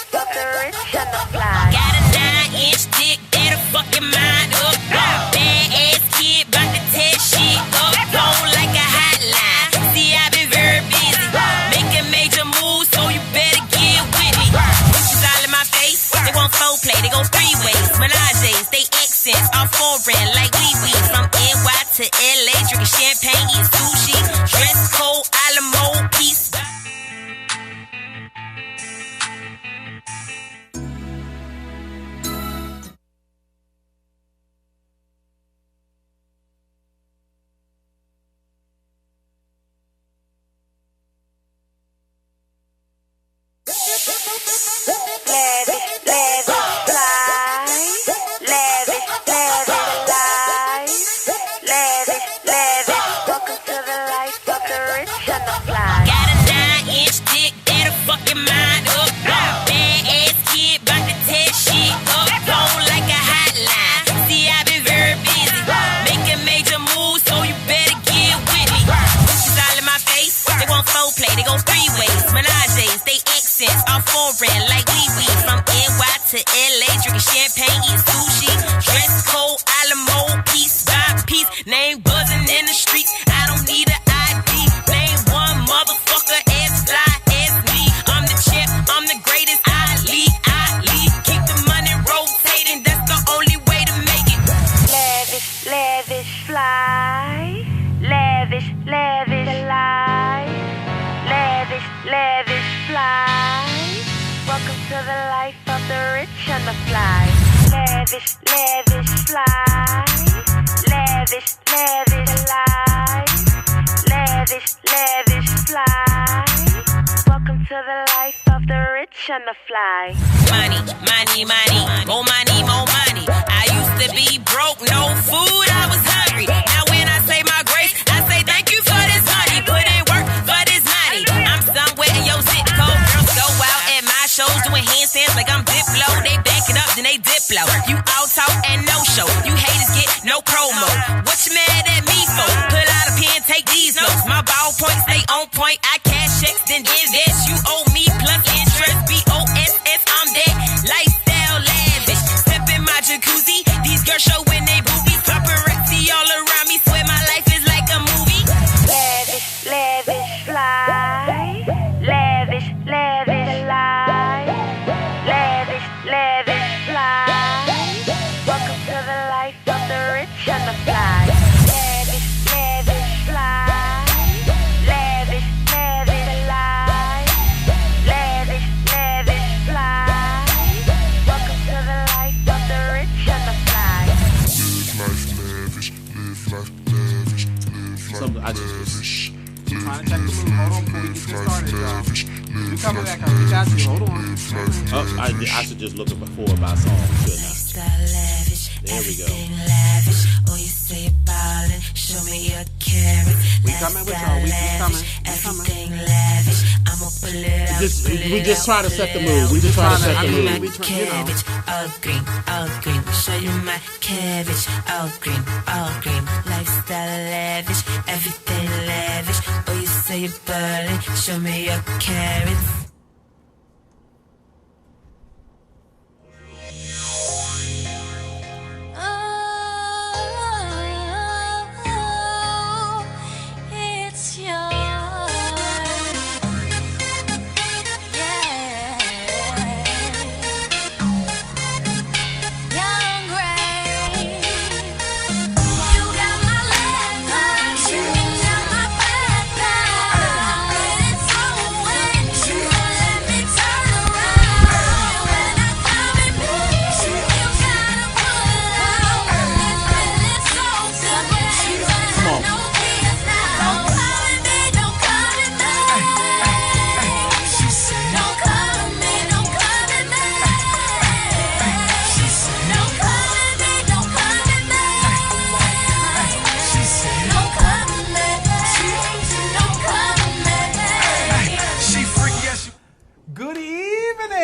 life of the rich and the fly. Got a 9-inch dick that'll fuck your mind up. Bad ass kid, bout to tear shit up. Phone like a hotline. See, I been very busy. Making major moves, so you better get with me. Bitches all in my face, they want foreplay, they go three ways. Menages, they accents are foreign like wee-wee. From NY to LA, drinking champagne, eating sushi. Dress code, a la mode, peace. Foreign like wee-wee. From NY to LA, drinking champagne, eating sushi. Dress code, a la mode, piece by piece. Name buzzing in the streets, I don't need an ID. Name one motherfucker as fly as me. I'm the champ, I'm the greatest. Ali. Keep the money rotating, that's the only way to make it. Lavish, lavish, fly. Lavish, lavish, life. Lavish, lavish, fly. Welcome to the life of the rich and the fly. Lavish, lavish, fly. Lavish, lavish, life. Lavish, lavish, fly. Welcome to the life of the rich and the fly. Money, money, money, more money, more money. I used to be broke, no food, I was hungry. Now when I say my grace, I say thank you for this money. Put in work for this money. I'm somewhere in your zip code, girls go out at my shows doing handstands like I'm Diplo. They back it up, then they Diplo. You all talk and no show. You haters get no promo. What you mad at me for? Pull out a pen, take these notes. My ballpoint stay on point. I cash checks, then invest. You owe me plus interest. BOSS, I'm that lifestyle lavish. Step in my jacuzzi. These girls show when they boobies. Paparazzi all around me. Swear my life is like a movie. Lavish, lavish, fly. Lavish, lavish, life. Lavish, lavish, fly. Welcome to the life of the rich and the fly. Lavish, lavish, fly. Lavish, lavish, life. Lavish, lavish, fly. Welcome to the life of the rich and the fly. I just trying to check the move. Hold on before we get started, y'all. We coming back. We got you. Hold on. Oh, I should just look up before about song, shouldn't I? There we go. Lavish, oh, you say you're ballin', show me your carrot. We coming with y'all. We coming. Everything lavish, I'ma pull it out. We just try to set the mood. We just try to set the mood. My cabbage, all green, all green. Show you my cabbage, all green, all green. Lifestyle lavish, everything lavish. Oh, you say you're ballin', show me your carrots.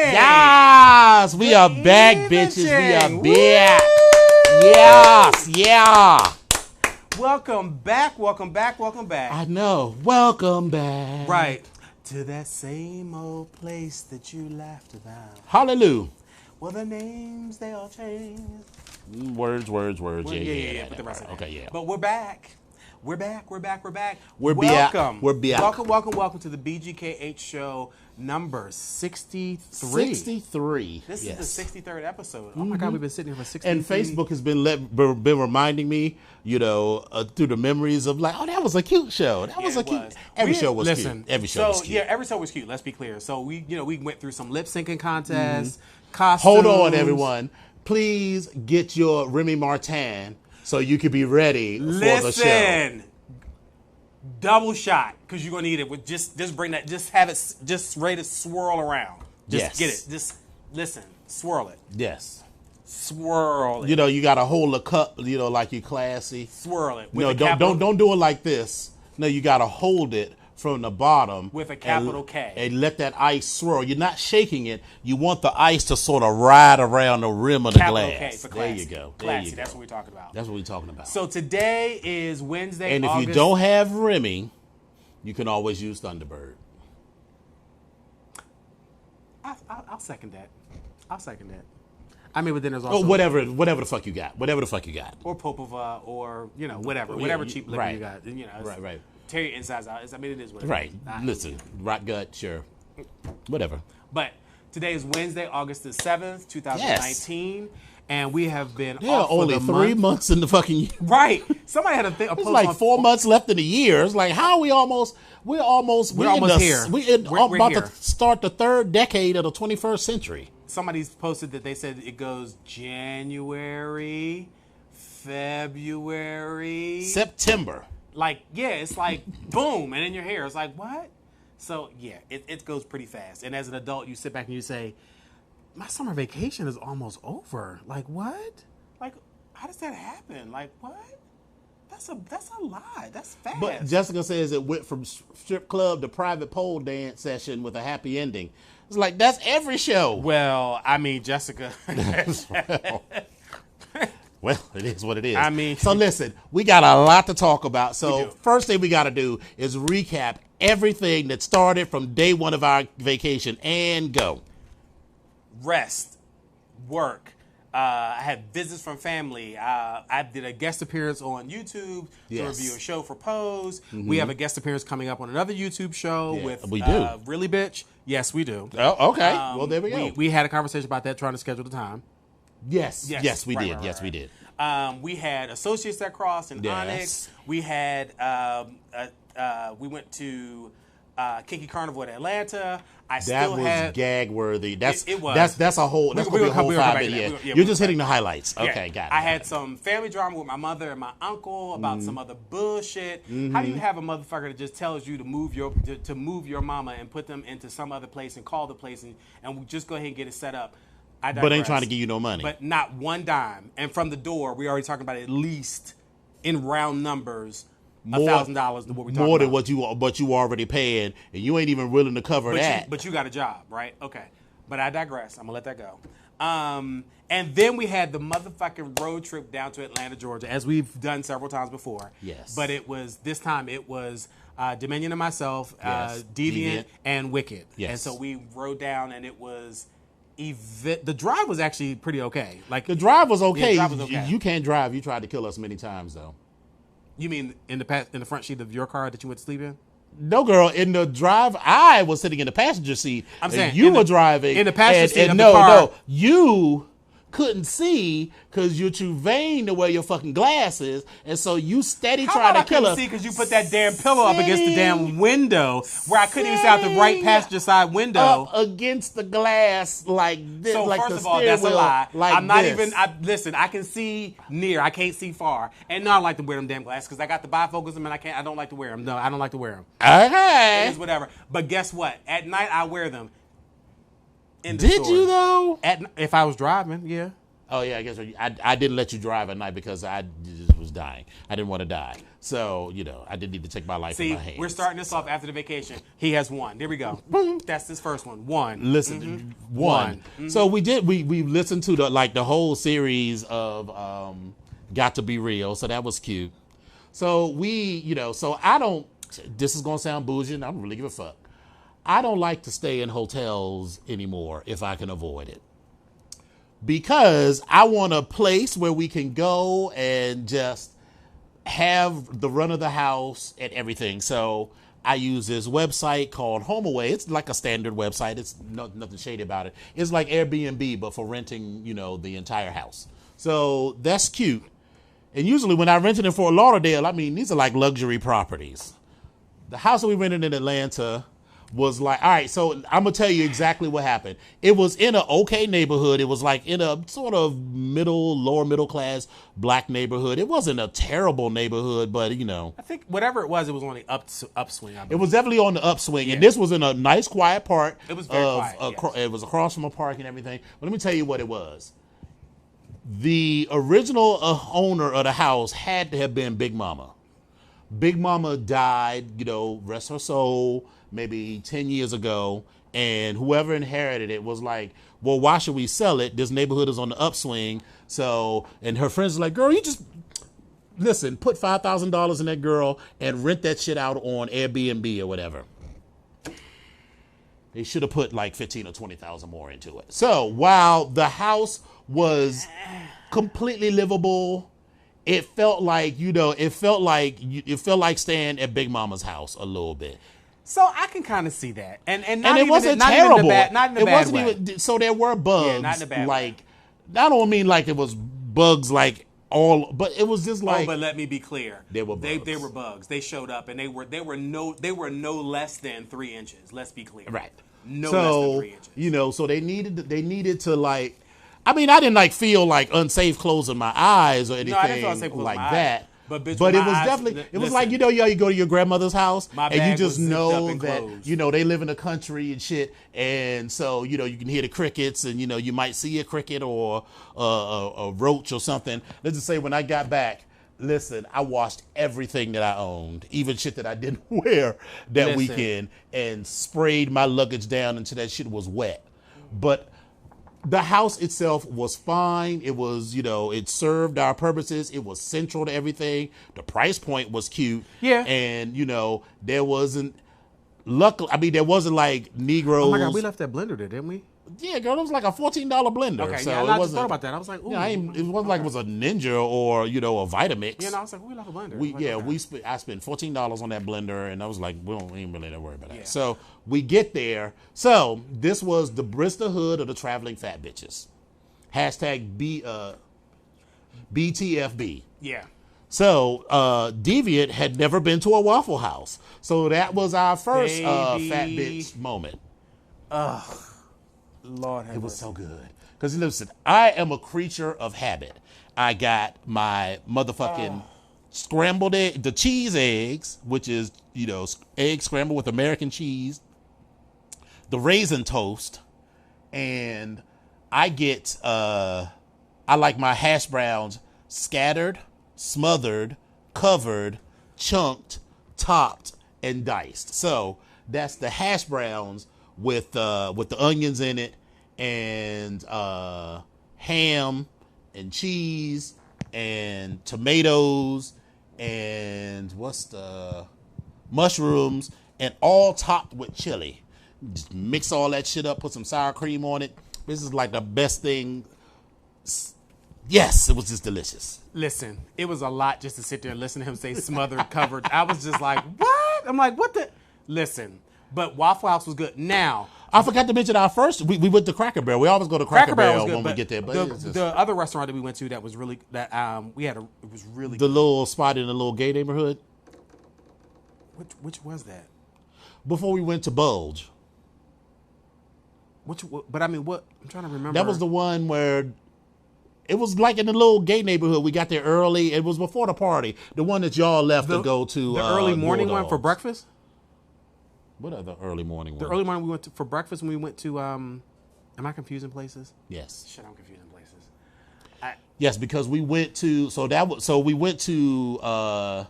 Yes, we are back, bitches. We are back. Yes, yeah. Welcome back. Welcome back. Welcome back. I know. Welcome back. Right. To that same old place that you laughed about. Hallelujah. Well, the names, they all changed. Words. Well, Yeah. put the rest of that. Okay, yeah. But we're back. We're back. We're back. Welcome. We're back. Welcome to the BGKH show number 63. 63. This yes. is the 63rd episode. Oh my God, we've been sitting here for 63. And Facebook has been reminding me, through the memories of like, oh, that was a cute show. That was a cute. Every show was cute. Every show was cute. Yeah, every show was cute. Let's be clear. So we went through some lip syncing contests, costumes. Hold on, everyone. Please get your Remy Martin so you can be ready for the show. Listen. Double shot, because you're gonna need it. With just bring that. Just have it. Just ready to swirl around. Just get it. Just listen. Swirl it. Yes. Swirl it. You gotta hold a cup. like you classy. Swirl it. No, don't do it like this. No, you gotta hold it from the bottom with a capital K and let that ice swirl. You're not shaking it. You want the ice to sort of ride around the rim of the capital glass. K for there classy. you go. Classy. That's what we're talking about. That's what we're talking about. So today is Wednesday, and if August. you don't have Remy, you can always use Thunderbird. I'll second that. I mean, but then there's also whatever the fuck you got. Whatever the fuck you got. Or Popova, or whatever cheap liquor you got. Right. Tear your insides out. I mean, it is what it is. Right. Listen, rock gut, sure. Whatever. But today is Wednesday, August the 7th, 2019. Yes. And we have been off only for the 3 months in the fucking year. Right. Somebody had a post it's like 4 months left in the year. It's like, how are we almost here. We're about to start the third decade of the 21st century. Somebody's posted that they said it goes January, February, September. It's like boom, and in your hair, it's like, what? So, yeah, it goes pretty fast. And as an adult, you sit back and you say, my summer vacation is almost over. Like, what? Like, how does that happen? Like, what? That's a lot. That's fast. But Jessica says it went from strip club to private pole dance session with a happy ending. It's like, that's every show. Well, I mean, Jessica. Well, it is what it is. I mean, so listen, we got a lot to talk about. So first thing we got to do is recap everything that started from day one of our vacation and go. Rest, work. I had visits from family. I did a guest appearance on YouTube to review a show for Pose. Mm-hmm. We have a guest appearance coming up on another YouTube show with we do. Really Bitch. Yes, we do. Oh, okay. Well, there we go. We had a conversation about that, trying to schedule the time. Yes, we did. We did. We had Associates that Crossed and Onyx. We had we went to Kinky Carnival at Atlanta. That was gag worthy. It was. That's a whole. That's gonna be a whole 5 minutes. You're just hitting the highlights. Okay, got it. I had some family drama with my mother and my uncle about some other bullshit. Mm-hmm. How do you have a motherfucker that just tells you to move your mama and put them into some other place and call the place and we just go ahead and get it set up? But ain't trying to give you no money. But not one dime. And from the door, we already talking about at least in round numbers. $1,000 than what we're talking more than about. what you already paying, and you ain't even willing to cover that. But you got a job, right? Okay. But I digress. I'm gonna let that go. And then we had the motherfucking road trip down to Atlanta, Georgia, as we've done several times before. Yes. But this time it was Dominion and myself, Deviant, and Wicked. Yes. And so we rode down, and it was. The drive was actually pretty okay. Like the drive was okay. Yeah, the drive was okay. You can't drive. You tried to kill us many times, though. You mean in the front seat of your car that you went to sleep in? No, girl. In the drive, I was sitting in the passenger seat. I'm saying you were driving in the passenger seat of the car. No, you couldn't see because you're too vain to wear your fucking glasses, and so you steady trying to kill us. I couldn't see because you put that damn pillow up against the damn window where I couldn't even see out the right passenger side window. Up against the glass like this. So like first of all, that's a lie. Like I'm not this. listen, I can see near, I can't see far, and no, I don't like to wear them damn glasses because I got the bifocals and I don't like to wear them. No, I don't like to wear them. Okay. It is whatever. But guess what? At night I wear them. Did you though? If I was driving, yeah. Oh yeah, I guess I didn't let you drive at night because I just was dying. I didn't want to die, so I didn't need to take my life in my hands. We're starting this off after the vacation. He has one. There we go. That's his first one. One. Listen, one. Mm-hmm. So we listened to the whole series of Got to Be Real. So that was cute. So so I don't. This is gonna sound bougie. I don't really give a fuck. I don't like to stay in hotels anymore if I can avoid it. Because I want a place where we can go and just have the run of the house and everything. So I use this website called HomeAway. It's like a standard website. It's nothing shady about it. It's like Airbnb, but for renting, the entire house. So that's cute. And usually when I rented in Fort Lauderdale, these are like luxury properties. The house that we rented in Atlanta was like, all right, so I'm going to tell you exactly what happened. It was in an okay neighborhood. It was like in a sort of lower middle class black neighborhood. It wasn't a terrible neighborhood, but I think whatever it was on the upswing. It was definitely on the upswing. Yeah. And this was in a nice, quiet part. It was very quiet. Yes. It was across from a park and everything. But let me tell you what it was. The original owner of the house had to have been Big Mama. Big Mama died, rest her soul, maybe 10 years ago. And whoever inherited it was like, well, why should we sell it? This neighborhood is on the upswing. So, and her friends are like, girl, you just, listen, put $5,000 in that girl and rent that shit out on Airbnb or whatever. They should have put like 15 or 20,000 more into it. So while the house was completely livable, it felt like, it felt like staying at Big Mama's house a little bit. So I can kind of see that, and it wasn't terrible. Not in a bad way. Even, so there were bugs. Yeah, not in a bad way. I don't mean like it was bugs like all, but it was just like. Oh, but let me be clear. They were bugs. They were bugs. They showed up, and they were no less than 3 inches. Let's be clear. Right. No less than 3 inches. So they needed to like. I didn't feel like unsafe closing my eyes or anything like that. But it was definitely, it was like, you go to your grandmother's house and you just know that, they live in the country and shit. And so, you can hear the crickets and, you might see a cricket or a roach or something. Let's just say when I got back, listen, I washed everything that I owned, even shit that I didn't wear that weekend, and sprayed my luggage down until that shit was wet. But the house itself was fine. It was, it served our purposes. It was central to everything. The price point was cute. Yeah. And, there wasn't, luckily, there wasn't like Negroes. Oh my God, we left that blender there, didn't we? Yeah, girl, it was like a $14 blender. Okay, so yeah, it I wasn't, thought about that. I was like, ooh. Yeah, it wasn't like it was a Ninja or, a Vitamix. Yeah, no, I was like, we left a blender. I spent $14 on that blender, and I was like, we ain't really that worried about that. Yeah. So we get there. So this was the Bristol Hood of the traveling fat bitches. Hashtag BTFB. Yeah. So Deviant had never been to a Waffle House. So that was our first fat bitch moment. Ugh. Lord have It was so good. Because listen, I am a creature of habit. I got my motherfucking scrambled egg, the cheese eggs, which is, eggs scrambled with American cheese, the raisin toast, and I get, I like my hash browns scattered, smothered, covered, chunked, topped, and diced. So that's the hash browns with the onions in it and ham and cheese and tomatoes and mushrooms, and all topped with chili. Just mix all that shit up, put some sour cream on it. This is like the best thing. Yes, it was just delicious. Listen, it was a lot just to sit there and listen to him say smothered, covered. I was just like, what? I'm like, what the? Listen. But Waffle House was good. Now, I forgot to mention our first. We went to Cracker Barrel. We always go to Cracker Barrel when we get there. But the other restaurant that we went to that was really it was really the good. Little spot in the little gay neighborhood. Which was that? Before we went to Bulge. But I mean, what? I'm trying to remember. That was the one where it was like in the little gay neighborhood. We got there early. It was before the party. The one that y'all left to go to. The early morning one for breakfast. What other early morning one? The early morning we went to for breakfast when we went to. Am I confusing places? Yes. Shit, I'm confusing places. Yes, because we went to. We went to.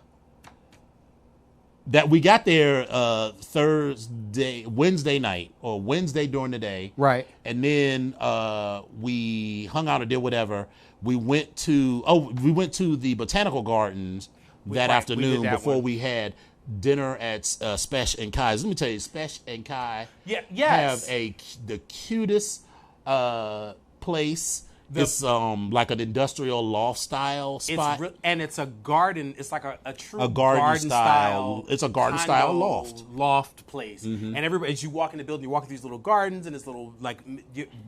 That we got there Wednesday night or Wednesday during the day. Right. And then we hung out or did whatever. We went to the botanical gardens that afternoon before we had dinner at Spesh and Kai's. Let me tell you, Spesh and Kai Yes. have the cutest place. It's like an industrial loft style spot. And it's a garden. It's like a true garden style. It's a garden style loft place. And everybody, as you walk in the building, you walk through these little gardens and this little like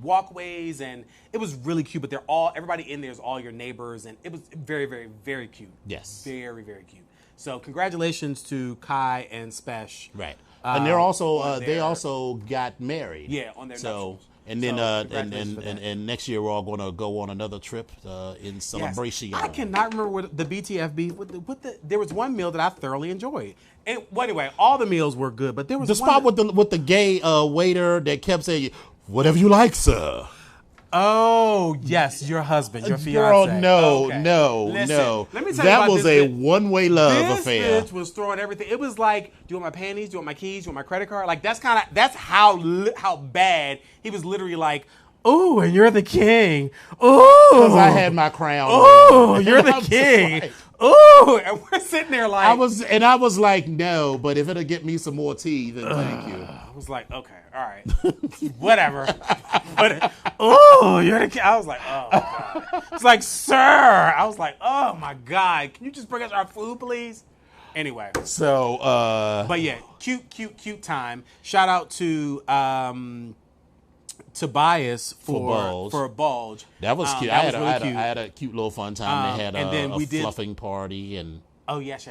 walkways, and it was really cute. But everybody in there is all your neighbors, and it was very, very, very cute. Yes, very, very cute. So congratulations to Kai and Spesh. Right, and they're also they also got married. Yeah, on their nuptials. And then and next year we're all going to go on another trip in celebration. Yes. I cannot remember what the BTFB. There was one meal that I thoroughly enjoyed. And anyway, all the meals were good, but there was the spot with the gay waiter that kept saying, "Whatever you like, sir." Oh yes, your husband, your fiance. Girl, no. Listen, let me tell you that about was this a one-way love affair. This bitch was throwing everything. It was like, do you want my panties? Do you want my keys? Do you want my credit card? Like that's how bad he was. Literally like, oh, and you're the king. Oh, because I had my crown. Oh, you're the king. Like, oh, and we're sitting there like I was like, no, but if it'll get me some more tea, then thank you. I was like, okay, all right, whatever. But you're the king. I was like, oh my God. It's like, sir. I was like, oh my God, can you just bring us our food, please? Anyway, so but yeah, cute time. Shout out to Tobias for a bulge. That was cute. I had a cute little fun time. They had a fluffing party and. Oh yes.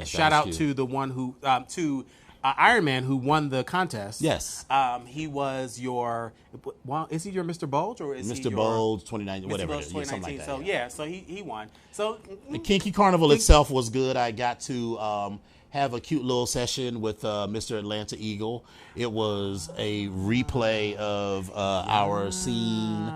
Shout out to the one who to Iron Man who won the contest. Yes. He was your. Well, is he your Mr. Bulge or is he Mr. Bulge 2019? Whatever it is, 2019. something like that. So yeah, so he won. So the Kinky Carnival itself was good. I got to have a cute little session with Mr. Atlanta Eagle. It was a replay of our scene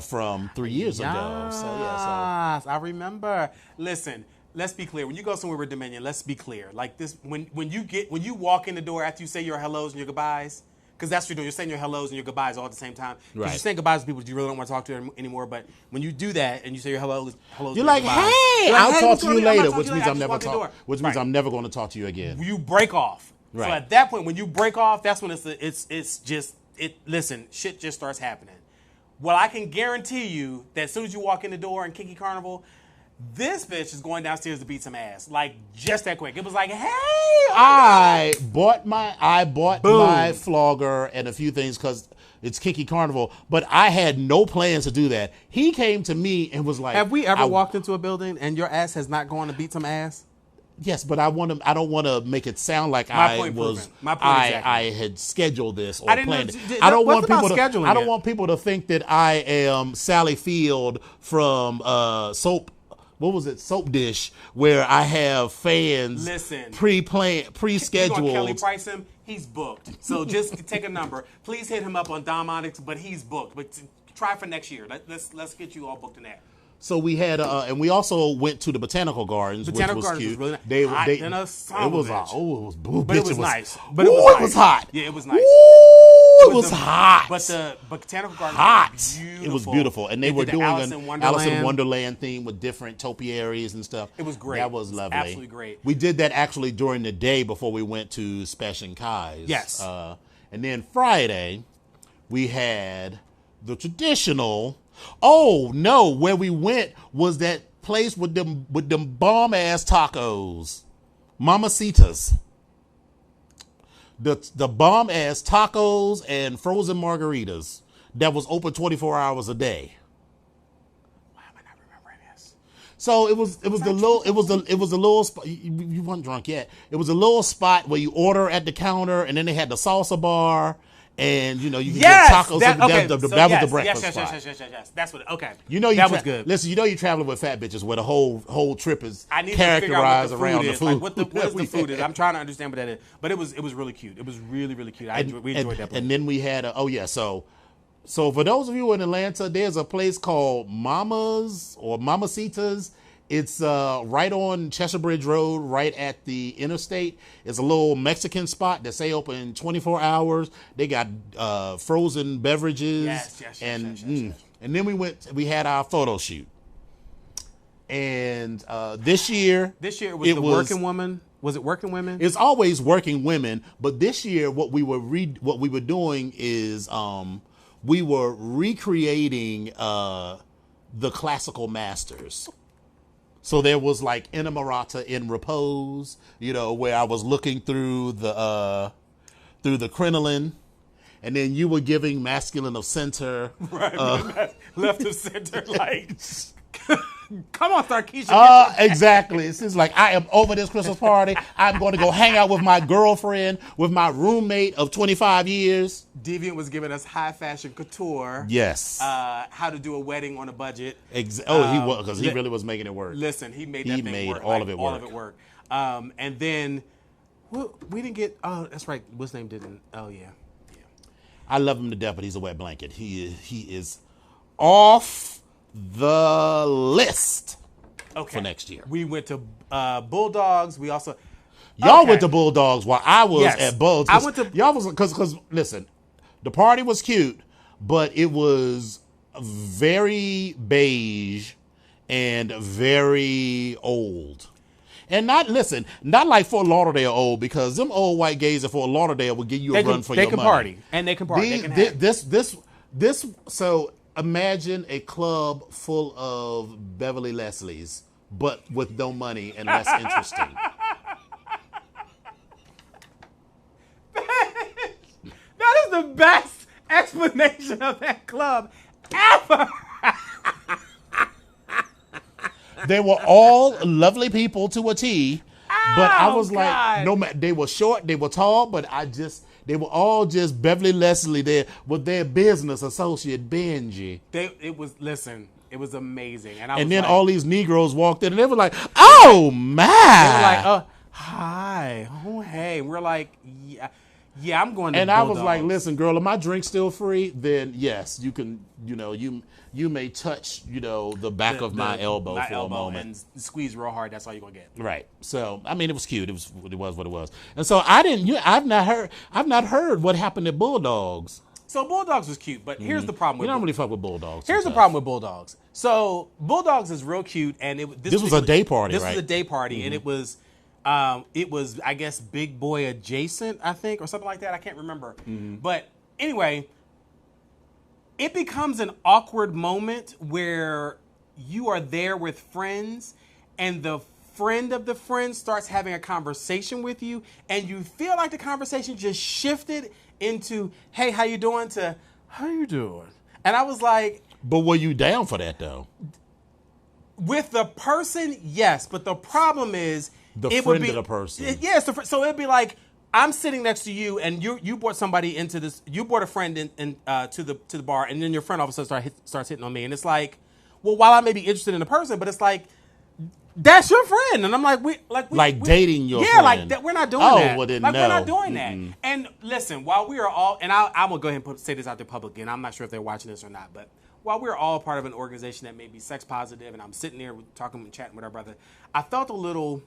from 3 years ago. So yeah, I remember. Listen, let's be clear. When you go somewhere with Dominion, let's be clear. Like this, when you walk in the door after you say your hellos and your goodbyes, because that's what you're doing. You're saying your hellos and your goodbyes all at the same time. Because right. You're saying goodbyes to people that you really don't want to talk to anymore. But when you do that and you say your hellos, you're like, goodbyes, hey, I'll talk to you later, which means I'm never going to talk to you again. You break off. Right. So at that point, when you break off, that's when listen, shit just starts happening. Well, I can guarantee you that as soon as you walk in the door in Kinky Carnival, this bitch is going downstairs to beat some ass. Like, just that quick. It was like, hey! I bought my flogger and a few things because it's Kinky Carnival, but I had no plans to do that. He came to me and was like... Have we ever walked into a building and your ass has not gone to beat some ass? Yes, but I don't want to make it sound like I had scheduled this or planned it. I don't want people to think that I am Sally Field from Soap. What was it? Soap Dish, where I have fans pre-scheduled. You Kelly Price him? He's booked. So just take a number. Please hit him up on Dom Onyx, but he's booked. But try for next year. Let's get you all booked in that. So we had, and we also went to the Botanical Gardens, which was cute. Was really nice. It was nice. But it was hot. Yeah, it was nice. It was hot. But the Botanical Gardens was beautiful. It was beautiful. And they were doing an Alice in Wonderland theme with different topiaries and stuff. It was great. That was lovely. Absolutely great. We did that actually during the day before we went to Spesh and Kai's. Yes. And then Friday, we had the traditional... Oh no! Where we went was that place with them bomb ass tacos, Mamacitas. The bomb ass tacos and frozen margaritas that was open 24 hours a day. Why am I not remembering this? So it was a little spot. You weren't drunk yet. It was a little spot where you order at the counter, and then they had the salsa bar. And you can get tacos. That was the breakfast spot. Yes. That's what. Okay. That was good. Listen, you're traveling with fat bitches where the whole trip is characterized around the food. Like what the food is. I'm trying to understand what that is. But it was really cute. It was really, really cute. We enjoyed that place. And then we had so for those of you in Atlanta, there's a place called Mama's or Mamacitas. It's right on Cheshire Bridge Road, right at the interstate. It's a little Mexican spot that say open 24 hours. They got frozen beverages. Yes. And then we had our photo shoot. And this year it was the working woman. Was it Working Women? It's always working women, but this year what we were doing is we were recreating the classical masters. So there was like Inamorata in Repose, where I was looking through the crinoline, and then you were giving masculine of center, Right, left of center, like. Come on, Sarkeisha. Exactly. It's just like, I am over this Christmas party. I'm going to go hang out with my girlfriend, with my roommate of 25 years. Deviant was giving us high fashion couture. Yes. How to do a wedding on a budget. He was, because he really was making it work. Listen, he made that thing work. all of it work. All of it work. And then we didn't get. Oh, that's right. What's name didn't? Oh yeah. I love him to death, but he's a wet blanket. He is off the list for next year. We went to Bulldogs. We also y'all went to Bulldogs while I was at Bulls. I went to y'all was because listen, the party was cute, but it was very beige and very old. And not like Fort Lauderdale old, because them old white gays at Fort Lauderdale will give you a run for your money. They can party and they can party. This so imagine a club full of Beverly Leslies, but with no money and less interesting. That is the best explanation of that club ever. They were all lovely people to a T, but I was like, no matter, they were short, they were tall, but they were all just Beverly Leslie there with their business associate Benji. It was amazing. And then all these Negroes walked in and they were like, oh my. They were like, oh, hi. Oh, hey. And we're like, yeah, I'm going to And Bulldogs. I was like, listen, girl, if my drink's still free, then yes, you can, you may touch, the back of my elbow for a moment. And squeeze real hard. That's all you're going to get. Right. So, I mean, it was cute. It was what it was. And so I've not heard what happened at Bulldogs. So Bulldogs was cute, but here's the problem with You don't really fuck with Bulldogs. Here's the problem with Bulldogs. So Bulldogs is real cute, and this was a day party, This right? was a day party, and it was I guess Big Boy adjacent, I think, or something like that. I can't remember. But anyway, it becomes an awkward moment where you are there with friends, and the friend of the friend starts having a conversation with you, and you feel like the conversation just shifted into, hey, how you doing, to how you doing? And I was like... But were you down for that, though? With the person, yes. But the problem is... The friend of the person. Yes. So it'd be like, I'm sitting next to you, and you brought somebody into this... You brought a friend to the bar, and then your friend all of a sudden starts hitting on me. And it's like, well, while I may be interested in the person, but it's like... That's your friend, and I'm like, we dating your friend. Yeah, like that. We're not doing that. Well, then like no. We're not doing that. And listen, while we are all, and I'm gonna go ahead and say this out there publicly, and I'm not sure if they're watching this or not, but while we're all part of an organization that may be sex positive, and I'm sitting there talking and chatting with our brother, I felt a little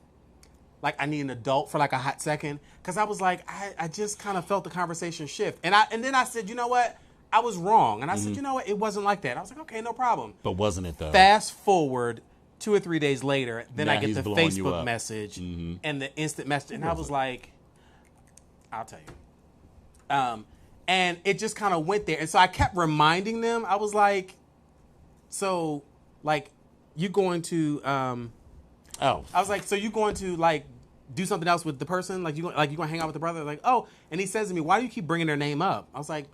like I need an adult for like a hot second, because I was like, I just kind of felt the conversation shift, and then I said, you know what? I was wrong, and I said, you know what? It wasn't like that. I was like, okay, no problem. But wasn't it though? Fast forward 2 or 3 days later, then now I get the Facebook message Mm-hmm. and the instant message, and I was like, I'll tell you. And it just kind of went there. And so I kept reminding them. I was like, so, like, you going to, I was like, so you going to, like, do something else with the person? Like, you going to hang out with the brother? Like, oh. And he says to me, why do you keep bringing their name up? I was like,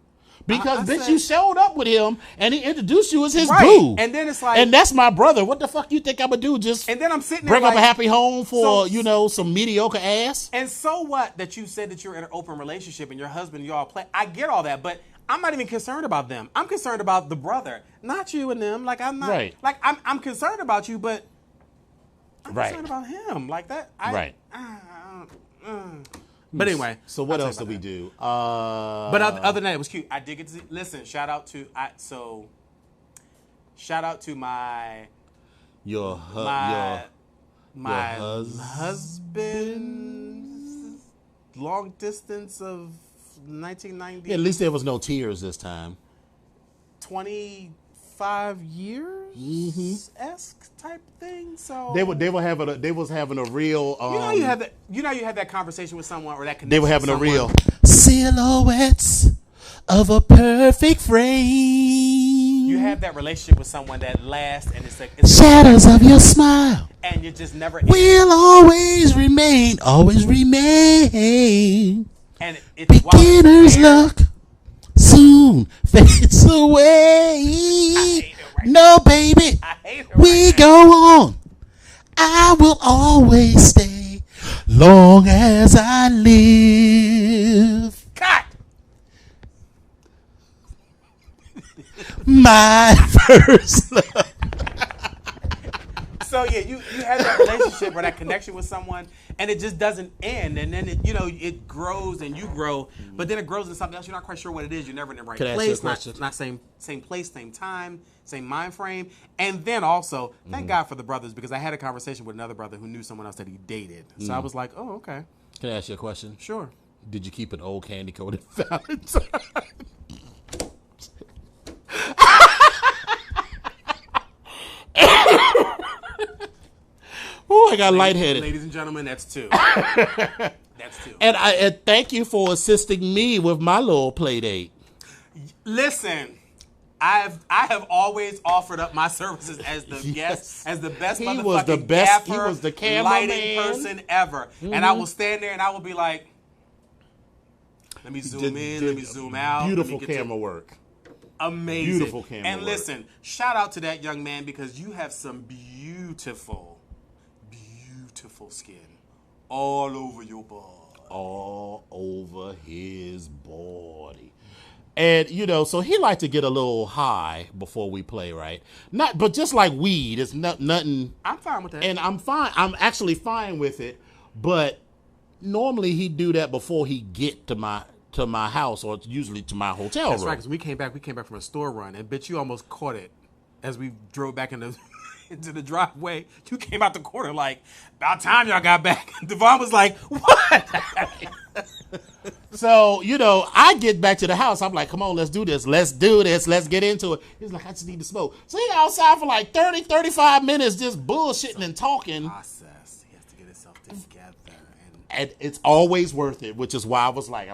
because bitch, you showed up with him and he introduced you as his right. boo. And then it's like, and that's my brother. What the fuck you think I'm gonna do? Just and then I'm sitting there bring up like, a happy home for some mediocre ass. And so what that you said that you're in an open relationship and your husband, you all play. I get all that, but I'm not even concerned about them. I'm concerned about the brother, not you and them. Like I'm not. Right. Like I'm concerned about you, but I'm right. concerned about him. Like that. Right. But anyway, so what else did we do? But other than that, it was cute. I did get to listen. Shout out to my husband's long distance of 1990. Yeah, at least there was no tears this time. 25 5 years esque type thing. So They was having a real. you had that conversation with someone or that connection They were having a with real someone. silhouettes of a perfect frame. You have that relationship with someone that lasts, and it's like it's Shadows of your smile and you just never will always remain, and it's Beginner's there. luck soon fades away. hate it right No, baby, I hate it we right now. go on. I will always stay long as I live. God. My first love. So yeah, you have that relationship or that connection with someone, and it just doesn't end. And then it grows and you grow, but then it grows into something else. You're not quite sure what it is. You're never in the right Can I ask you a place. question? Not same place, same time, same mind frame. And then also, thank God for the brothers, because I had a conversation with another brother who knew someone else that he dated. So I was like, oh, okay, Can I ask you a question? sure. Did you keep an old candy coated Valentine? Oh, I got lightheaded. Ladies and gentlemen, that's two. That's two. And thank you for assisting me with my little play date. Listen, I have always offered up my services as the guest, as the best He motherfucking was the best- he gaffer, was the lighting cameraman. person ever. And I will stand there and I will be like, let me zoom in, let me zoom out. Beautiful let me get camera work. Amazing. Beautiful camera And work. listen, shout out to that young man because you have some beautiful skin all over your body. All over his body. And so he liked to get a little high before we play, right? But just like weed, it's nothing. I'm fine with that. And I'm fine. I'm actually fine with it. But normally he'd do that before he get to my house, or usually to my hotel That's room. right, because we came back from a store run, and bitch, you almost caught it as we drove back into the driveway. You came out the corner like, about time y'all got back. Devon was like, what? So, I get back to the house. I'm like, come on, let's do this. Let's do this. Let's get into it. He's like, I just need to smoke. So he outside for like 30, 35 minutes just bullshitting and talking. Process. He has to get himself together. And it's always worth it, which is why I was like,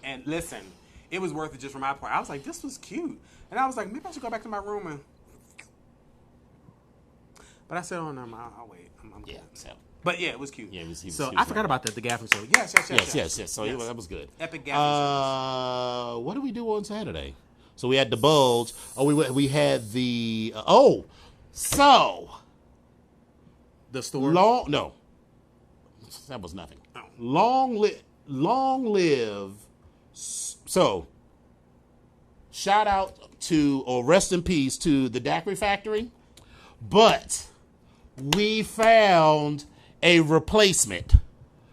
And listen, it was worth it just from my part. I was like, this was cute. And I was like, maybe I should go back to my room and... But I said, oh, no, I'll wait. I'm good. yeah, so. But yeah, it was cute. Yeah, he was so cute. I forgot about that, the gaffing show. Yes. Yes. So that was good. Epic gaffing show. What did we do on Saturday? So we had the Bulge. Oh, we had the... so... The store? No. That was nothing. Oh. Long live... So, shout out to, or rest in peace to the Daiquiri Factory. But we found a replacement.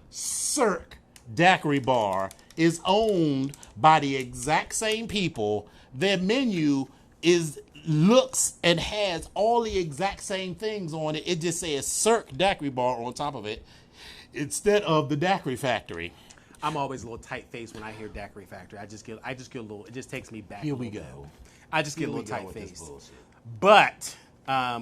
Cirque Daiquiri Bar is owned by the exact same people. Their menu looks and has all the exact same things on it. It just says Cirque Daiquiri Bar on top of it instead of the Daiquiri Factory. I'm always a little tight-faced when I hear Daiquiri Factory. I just get a little, it just takes me back. Here a we little go. bit. I just get a Here we little go with this tight-faced. bullshit. But,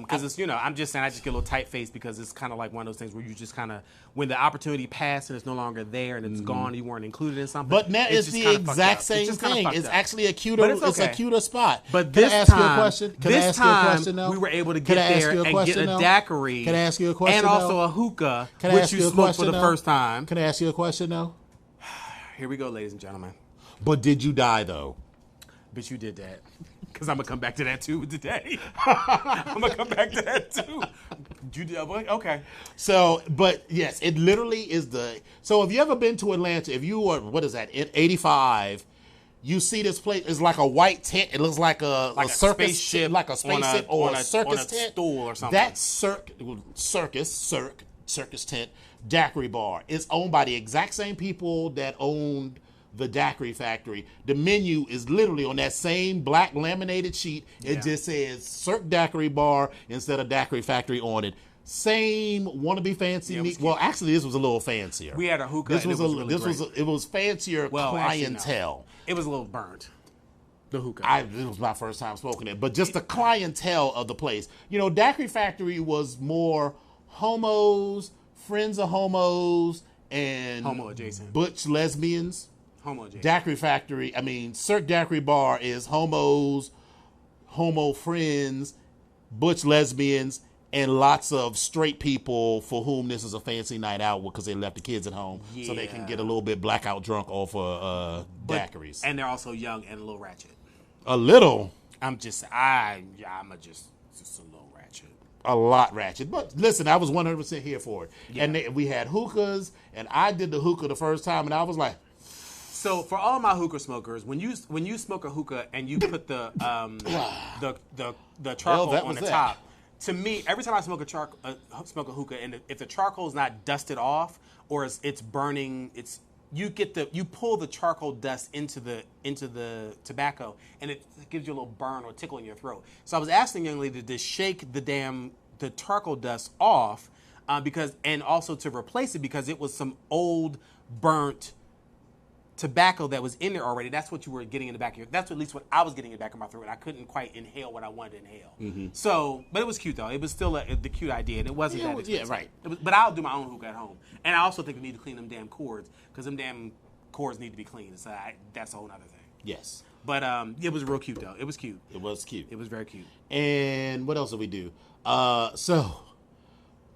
because it's, I'm just saying I just get a little tight-faced because it's kind of like one of those things where you just kind of, when the opportunity passed and it's no longer there and it's gone, you weren't included in something. But now it's just the kinda fucked exact up. same just kinda thing. fucked It's up. actually a cuter. But It's a okay. cuter spot. But Can this I ask you a time, question? Can I this ask you a time question, though? we were able to Can get I ask there you a and question, get a though? daiquiri. Can I ask you a question, And also though? a hookah, Can I which ask you you a smoked for question, the though? first time. Can I ask you a question, though? Here we go, ladies and gentlemen. But did you die, though? Bitch, you did that. Because I'm going to come back to that, too, today. I'm going to come back to that, too. You did, okay. So, but yes, it literally is so if you ever been to Atlanta, if you were, what is that, at 85, you see this place, it's like a white tent. It looks like a circus spaceship like a spaceship or a circus on a tent. stool or something. That circus tent, Daiquiri Bar. It's owned by the exact same people that owned the Daiquiri Factory. The menu is literally on that same black laminated sheet. It Yeah. just says Cirque Daiquiri Bar instead of Daiquiri Factory on it. Same wannabe fancy Yeah, it was meat. Well, actually, this was a little fancier. We had a hookah. This and was it was really great. it was fancier Well, actually, no. clientele. It was a little burnt. The hookah. It was my first time smoking it, but just the clientele of the place. You know, Daiquiri Factory was more homos, friends of homos, and Homo adjacent. butch lesbians. Homo adjacent. Daiquiri Factory, Cirque Daiquiri Bar is homos, homo friends, butch lesbians, and lots of straight people for whom this is a fancy night out because they left the kids at home so they can get a little bit blackout drunk off of daiquiris. And they're also young and a little ratchet. A little. I'm just a little ratchet. A lot ratchet. But listen, I was 100% here for it. Yeah. And we had hookahs, and I did the hookah the first time, and I was like, So for all my hookah smokers, when you smoke a hookah and you put the charcoal that on was the that. top, to me, every time I smoke a hookah, and if the charcoal is not dusted off or it's burning, you pull the charcoal dust into the tobacco, and it gives you a little burn or tickle in your throat. So I was asking the young lady to shake the charcoal dust off and also to replace it because it was some old burnt tobacco that was in there already. That's what you were getting in the back of your. That's at least what I was getting in the back of my throat. I couldn't quite inhale what I wanted to inhale. Mm-hmm. So, but it was cute though. It was still the cute idea, and it wasn't that expensive. yeah, right. But I'll do my own hookah at home, and I also think we need to clean them damn cords because them damn cords need to be cleaned. So that's a whole other thing. yes, But it was real cute though. It was cute. it was cute. It was very cute. And what else did we do? So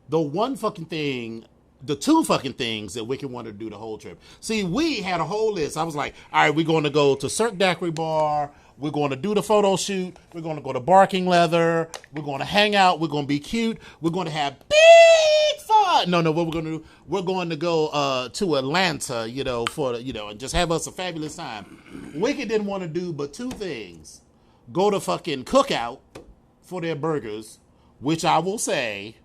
the one fucking thing, the two fucking things that Wicked wanted to do the whole trip. See, we had a whole list. I was like, all right, we're going to go to Cirque Daiquiri Bar. We're going to do the photo shoot. We're going to go to Barking Leather. We're going to hang out. We're going to be cute. We're going to have big fun. No, what we're going to do, we're going to go to Atlanta, and just have us a fabulous time. Wicked didn't want to do but two things. Go to fucking Cookout for their burgers, which I will say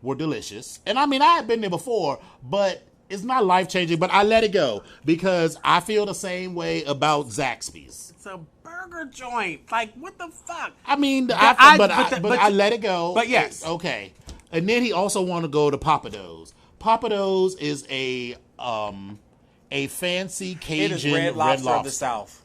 were delicious. And I had been there before, but it's not life-changing, but I let it go because I feel the same way about Zaxby's. It's a burger joint. Like what the fuck? I let it go. But yes. Okay. And then he also want to go to Papa Do's. Papa Do's is a fancy Cajun It is Red Lobster of the South.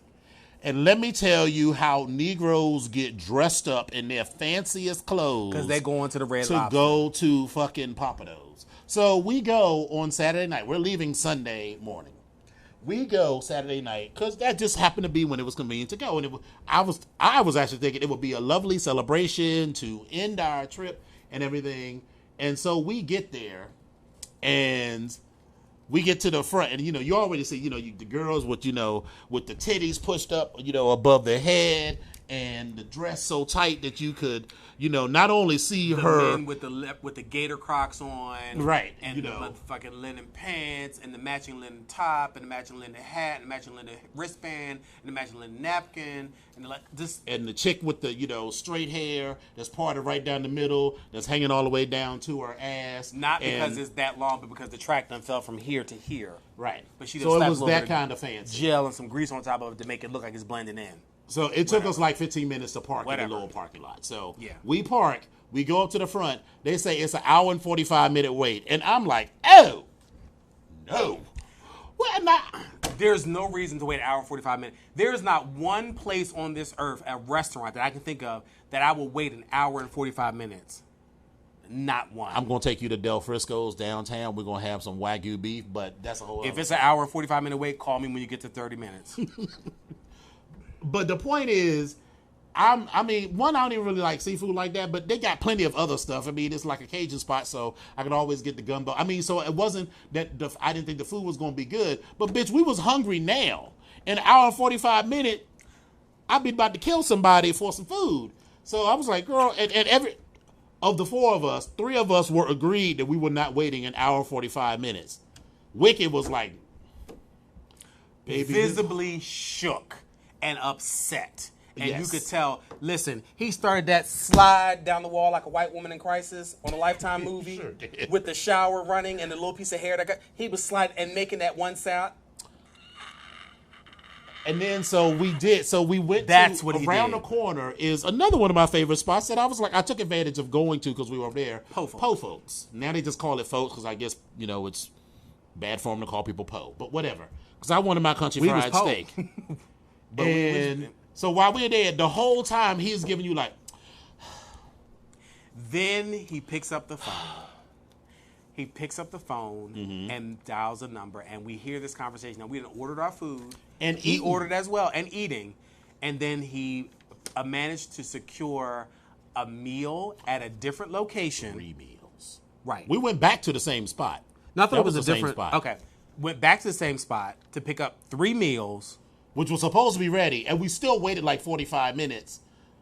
And let me tell you how Negroes get dressed up in their fanciest clothes. Because they go into the Red to Lobster. go to fucking Papa Do's. So we go on Saturday night. We're leaving Sunday morning. We go Saturday night because that just happened to be when it was convenient to go. And I was actually thinking it would be a lovely celebration to end our trip and everything. And so we get there and we get to the front, and you already see, the girls with the titties pushed up, above their head, and the dress so tight that you could, not only see The her men with the gator Crocs on, right, and the motherfucking linen pants, and the matching linen top, and the matching linen hat, and the matching linen wristband, and the matching linen napkin, and the chick with the straight hair that's parted right down the middle, that's hanging all the way down to her ass. Not because it's that long, but because the track done fell from here to here. Right. But she so just it was slapped a little that bit kind of fancy. gel and some grease on top of it to make it look like it's blending in. So it took us like 15 minutes to park in Whatever. the little parking lot. So Yeah. we park, we go up to the front. They say it's an hour and 45-minute wait. And I'm like, oh, no. Well, not. There's no reason to wait an hour and 45 minutes. There is not one place on this earth, a restaurant that I can think of, that I will wait an hour and 45 minutes. Not one. I'm going to take you to Del Frisco's downtown. We're going to have some Wagyu beef, but that's a whole If other it's an hour and 45 minute wait, call me when you get to 30 minutes. But the point is, one, I don't even really like seafood like that, but they got plenty of other stuff. It's like a Cajun spot, so I could always get the gumbo. So it wasn't that I didn't think the food was going to be good, but bitch, we was hungry now. In an hour and 45 minutes, I'd be about to kill somebody for some food. So I was like, girl, and every of the four of us, three of us were agreed that we were not waiting an hour and 45 minutes. Wicked was like, baby, visibly shook and upset. And Yes. you could tell, listen, he started that slide down the wall like a white woman in crisis on a Lifetime movie Sure did. with the shower running and the little piece of hair he was sliding and making that one sound. And then so we went That's to what he around did. the corner is another one of my favorite spots that I took advantage of going to because we were there. Po Folks. Po Folks. Now they just call it Folks because I guess, it's bad form to call people Po, but whatever. Because I wanted my country We was fried Po. steak. But And so while we're there, the whole time he's giving you like, then he picks up the phone. He picks up the phone Mm-hmm. and dials a number, and we hear this conversation. Now, we had ordered our food. And he eating. ordered as well, and eating. And then he managed to secure a meal at a different location. 3 meals. Right. We went back to the same spot. Not that it was a the same different spot. Okay. Went back to the same spot to pick up 3 meals. Which was supposed to be ready, and we still waited like 45 minutes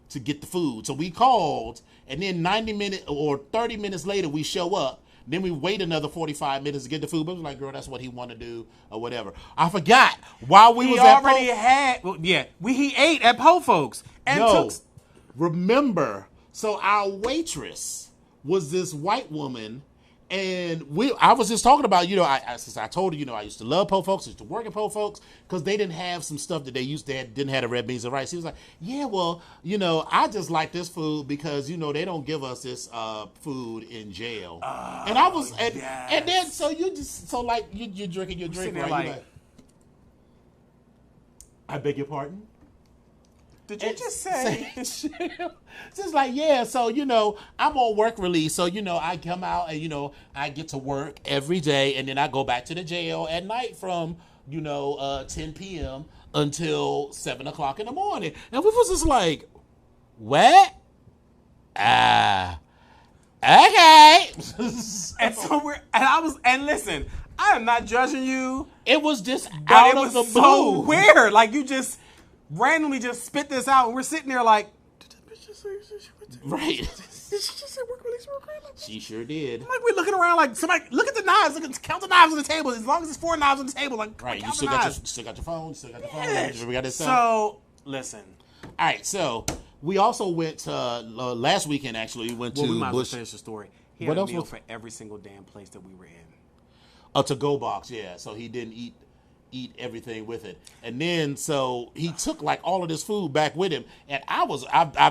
to get the food. So we called, and then 90 minutes or 30 minutes later, we show up. Then we wait another 45 minutes to get the food. But it was like, girl, that's what he wanted to do or whatever. I forgot. While we He was at already had, well, yeah, he ate at Po Folks and No, took. remember, so our waitress was this white woman, and I was just talking about, since I told her, I used to love Po Folks, I used to work at Po Folks, because they didn't have some stuff that they didn't have the red beans and rice. He was like, yeah, well, I just like this food because, they don't give us this food in jail. And I was, and then, so you're drinking your drink, sitting there right? You're like, I beg your pardon? Did you just say? Just like, yeah, so, I'm on work release. So, I come out and, I get to work every day. And then I go back to the jail at night from, 10 p.m. until 7 o'clock in the morning. And we was just like, what? Okay. And listen, I am not judging you. It was just But out it of was the so blue. weird. Like, you just randomly just spit this out, and we're sitting there like, Right. Did she just say work release real quick? She sure did. Like, we're looking around like, somebody, look at the knives. Count the knives on the table. As long as it's 4 knives on the table, like, Right. You count still the got knives. your phone. Still got your phone. Yeah. We got this stuff. So, listen. All right. So we also went to last weekend. Actually, we went Well, we to might as well Bush. finish the story. He What had a else meal was- for every single damn place that we were in. A to-go box, yeah. So he didn't eat everything with it, and then so he took like all of this food back with him. And I've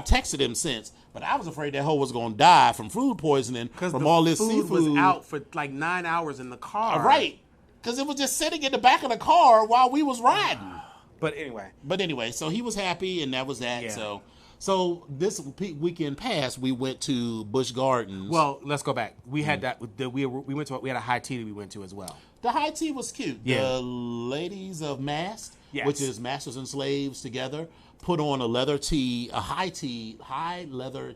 texted him since, but I was afraid that hoe was gonna die from food poisoning from all this food seafood. was out for like 9 hours in the car. Right, because it was just sitting in the back of the car while we was riding. But anyway, So he was happy, and that was that. Yeah. So this weekend past, we went to Busch Gardens. well, let's go back. We had that. We had a high tea that we went to as well. The high tea was cute. Yeah. The ladies of Mast, Yes. which is masters and slaves together, put on a leather high leather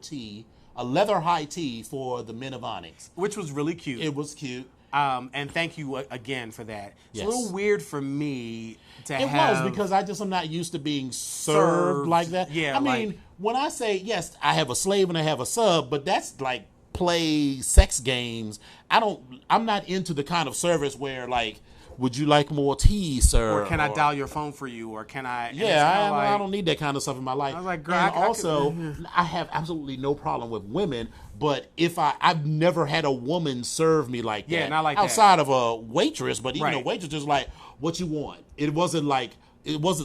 tea for the men of Onyx. Which was really cute. It was cute. And thank you again for that. It's Yes. a little weird for me to It have. was because I'm not used to being served like that. Yeah, I mean, when I say, yes, I have a slave and I have a sub, but that's like play sex games. I'm not into the kind of service where like, would you like more tea, sir? Or can I dial your phone for you? Or can I? and it's Yeah, kinda I like- don't need that kind of stuff in my life. I was like, girl, and I also, I have absolutely no problem with women, but if I've never had a woman serve me like that. Yeah, not like that. outside of a waitress, but even a Right. waitress is like, what you want? It wasn't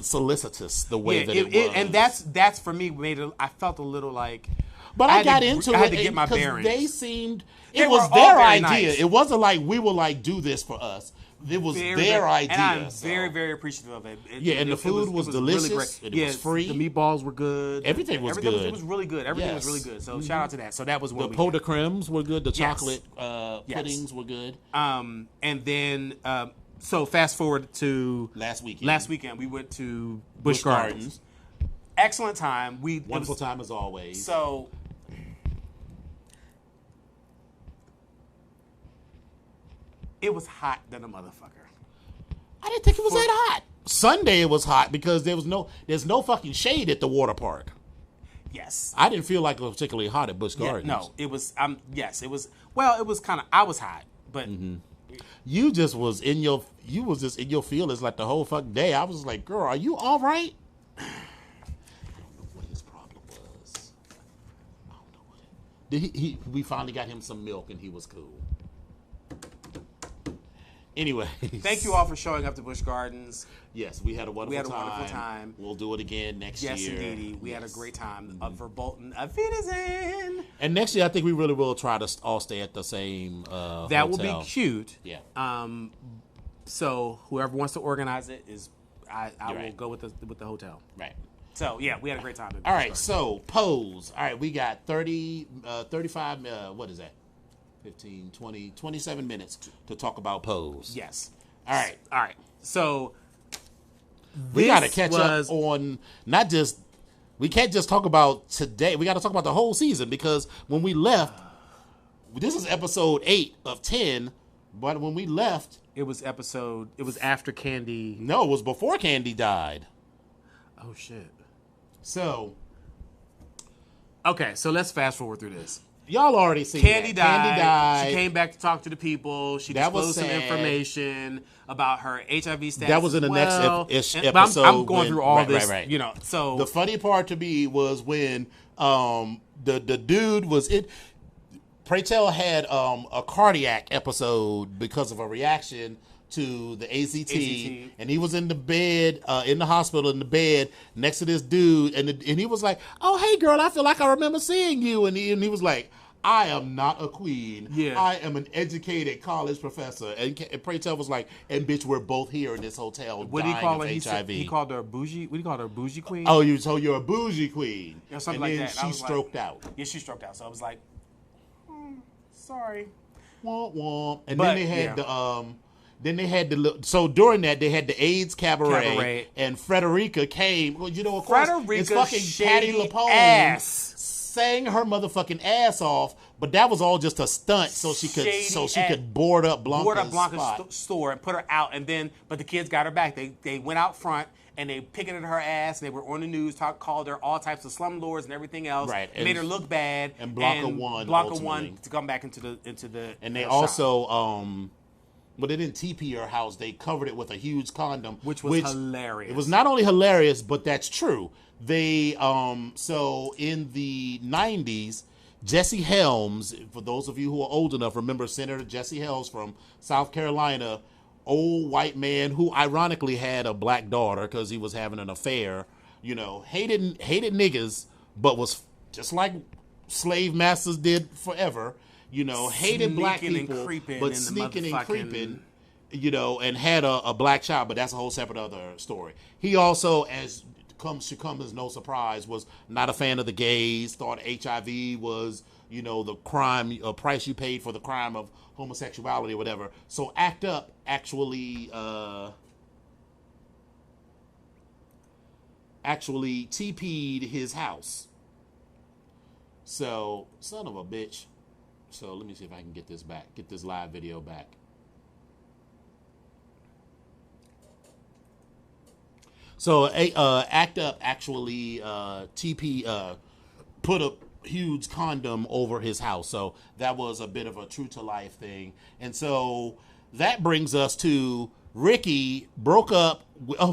solicitous the way Yeah, that it was. and that's for me. I felt a little like. But I got into it. I had to get my 'cause bearings. They seemed. They It was were all their very idea. nice. It wasn't like we were like, do this for us. It was their idea. And I'm so. very, very appreciative of it. Yeah, and the food was delicious, Really great. and it was free. The meatballs were good. Everything was good. It was really good. Everything was Yes. really good. So shout out to that. So that was The what we pot de cremes were good. The Yes. chocolate Yes. puddings were good. And then, so fast forward to Last weekend. Last weekend, we went to Busch Busch Gardens. Excellent time. Wonderful time as always. So, it was hot than a motherfucker. I didn't think it was that hot. Sunday it was hot because there's no fucking shade at the water park. Yes. I didn't feel like it was particularly hot at Busch Gardens. No, it was. Yes, it was. Well, it was kind of. I was hot, but You just was in your feelings like the whole fucking day. I was just like, girl, are you all right? I don't know what his problem was. I don't know what. We finally got him some milk and he was cool. Anyway, thank you all for showing up to Busch Gardens. Yes, we had a wonderful time. We'll do it again next Yes, year. indeed. We had a great time. Verbolten. Auf Wiedersehen. And next year, I think we really will try to all stay at the same That will hotel. be cute. Yeah. So whoever wants to organize it is I You're will right. go with the hotel. Right. So yeah, we had a great time. All right, so Pose. All right, we got 35, what is that? 15, 20, 27 minutes to talk about Pose. Yes. All right. All right. So We got to this catch was- up on not just, we can't just talk about today. We got to talk about the whole season because when we left, this is episode 8 of 10, but when we left, It was after Candy. no, it was before Candy died. Oh shit. So, Okay, so let's fast forward through this. y'all already seen Candy that. died. Candy died. She came back to talk to the people. She That was disclosed some sad. information about her HIV status. That was in the next And- but episode. I'm going through all right, this, right. you know. So The funny part to me was when the dude was it. Pray Tell had a cardiac episode because of a reaction to the AZT, and he was in the bed, in the hospital in the bed next to this dude, and he was like, "Oh, hey girl, I feel like I remember seeing you," and he was like, "I am not a queen. Yeah. I am an educated college professor." And Pray Tell was like, "And bitch, we're both here in this hotel what did dying he call of her? HIV." He called her bougie. What do you call her? Bougie queen. Oh, you're a bougie queen. Or something and like then that. And I she was like- stroked out. Yeah, she stroked out. So I was like, sorry. Womp womp. And But, then they had so during that they had the AIDS cabaret. And Frederica came. Well, you know, of course, it's Frederica fucking Patty shady LaPone ass. sang her motherfucking ass off, but that was all just a stunt so she could board up Blanca's spot. store and put her out, and then but the kids got her back. They went out front and they picketed her ass, and they were on the news, called her all types of slumlords and everything else. Right, Made her look bad. and Blanca won, Blanca ultimately. won to come back into the And they her also shop. well, they didn't TP her house. They covered it with a huge condom, Which was hilarious. It was not only hilarious, but that's true. They so in the 90s, Jesse Helms, for those of you who are old enough, remember Senator Jesse Helms from South Carolina, old white man who ironically had a black daughter because he was having an affair. You know, hated niggas, but was just like slave masters did forever. You know, hated black Sneaking and people, creeping but in the sneaking and motherfucking- creeping. You know, and had a black child, but that's a whole separate other story. He also, should come as no surprise, was not a fan of the gays. Thought HIV was, you know, the crime, a price you paid for the crime of homosexuality or whatever. So ACT UP actually TP'd his house. So, son of a bitch. So let me see if I can get this back, get this live video back. So ACT UP actually put a huge condom over his house. So that was a bit of a true to life thing. And so that brings us to Ricky broke up.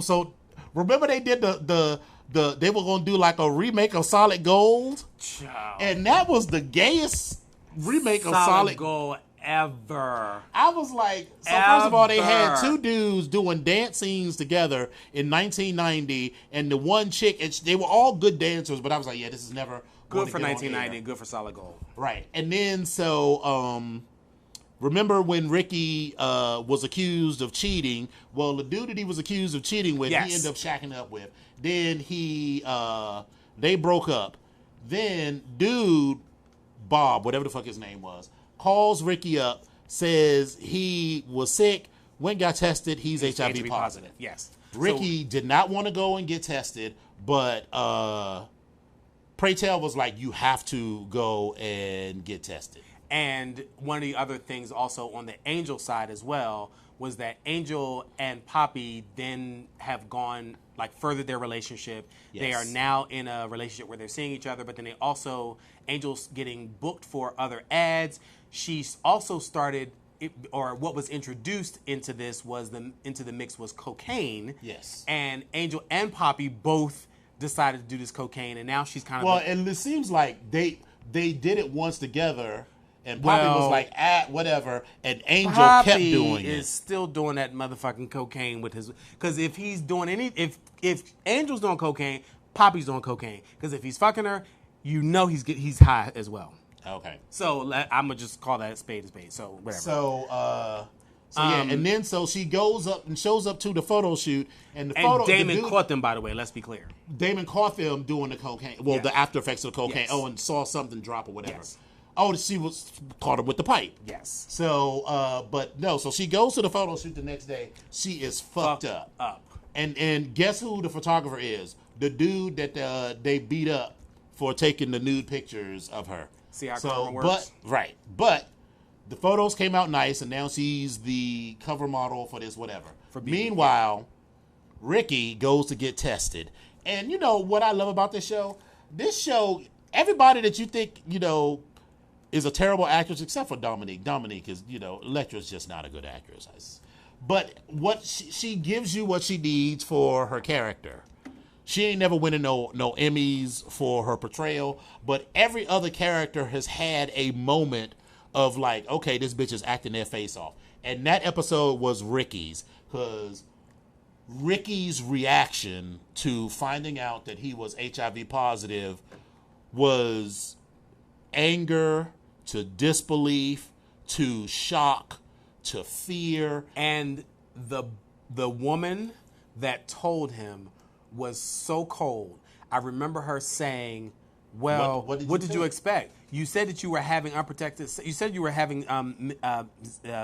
So remember they did they were going to do like a remake of Solid Gold? Child. And that was the gayest remake of Solid Gold ever. I was like, so first of all, they had Ever. two dudes doing dance scenes together in 1990, and the one chick, they were all good dancers, but I was like, yeah, this is never Good going for to get on 1990. air. Good for Solid Gold. Right. And then, so, remember when Ricky was accused of cheating? Well, the dude that he was accused of cheating with, Yes. he ended up shacking up with. Then they broke up. Then dude, Bob, whatever the fuck his name was, calls Ricky up, says he was sick, got tested, he's HIV positive. Yes. Ricky did not want to go and get tested, but Pray Tell was like, you have to go and get tested. And one of the other things also on the Angel side as well was that Angel and Poppy then have gone, like, furthered their relationship. Yes. They are now in a relationship where they're seeing each other, but then they also, Angel's getting booked for other ads. She's also started, or what was introduced into this was into the mix was cocaine. Yes. And Angel and Poppy both decided to do this cocaine, and now she's kind of Well, and it seems like they did it once together, and Poppy was Well, like, whatever, and Angel Poppy kept doing is it. still doing that motherfucking cocaine with his, because if he's doing if Angel's doing cocaine, Poppy's doing cocaine, because if he's fucking her, you know he's high as well. Okay. So I'm gonna just call that a spade. So whatever. So So yeah, and then so she goes up and shows up to the photo shoot, and Damon caught them, by the way. Let's be clear. Damon caught them doing the cocaine. Well, Yes. the after effects of the cocaine. Yes. Oh, and saw something drop or whatever. Yes. Oh, she was caught up with the pipe. Yes. So, but no. So she goes to the photo shoot the next day. She is fucked up. And guess who the photographer is? The dude that they beat up for taking the nude pictures of her. See how karma works? But the photos came out nice, and now she's the cover model for this whatever. Meanwhile, Ricky goes to get tested. And you know what I love about this show? This show, everybody that you think, is a terrible actress except for Dominique. Dominique is, Electra's just not a good actress. But what she gives you what she needs for her character. She ain't never winning no Emmys for her portrayal, but every other character has had a moment of like, okay, this bitch is acting their face off. And that episode was Ricky's, because Ricky's reaction to finding out that he was HIV positive was anger to disbelief to shock to fear. And the woman that told him was so cold. I remember her saying, well, what did you expect? You said that you were having unprotected. You said you were having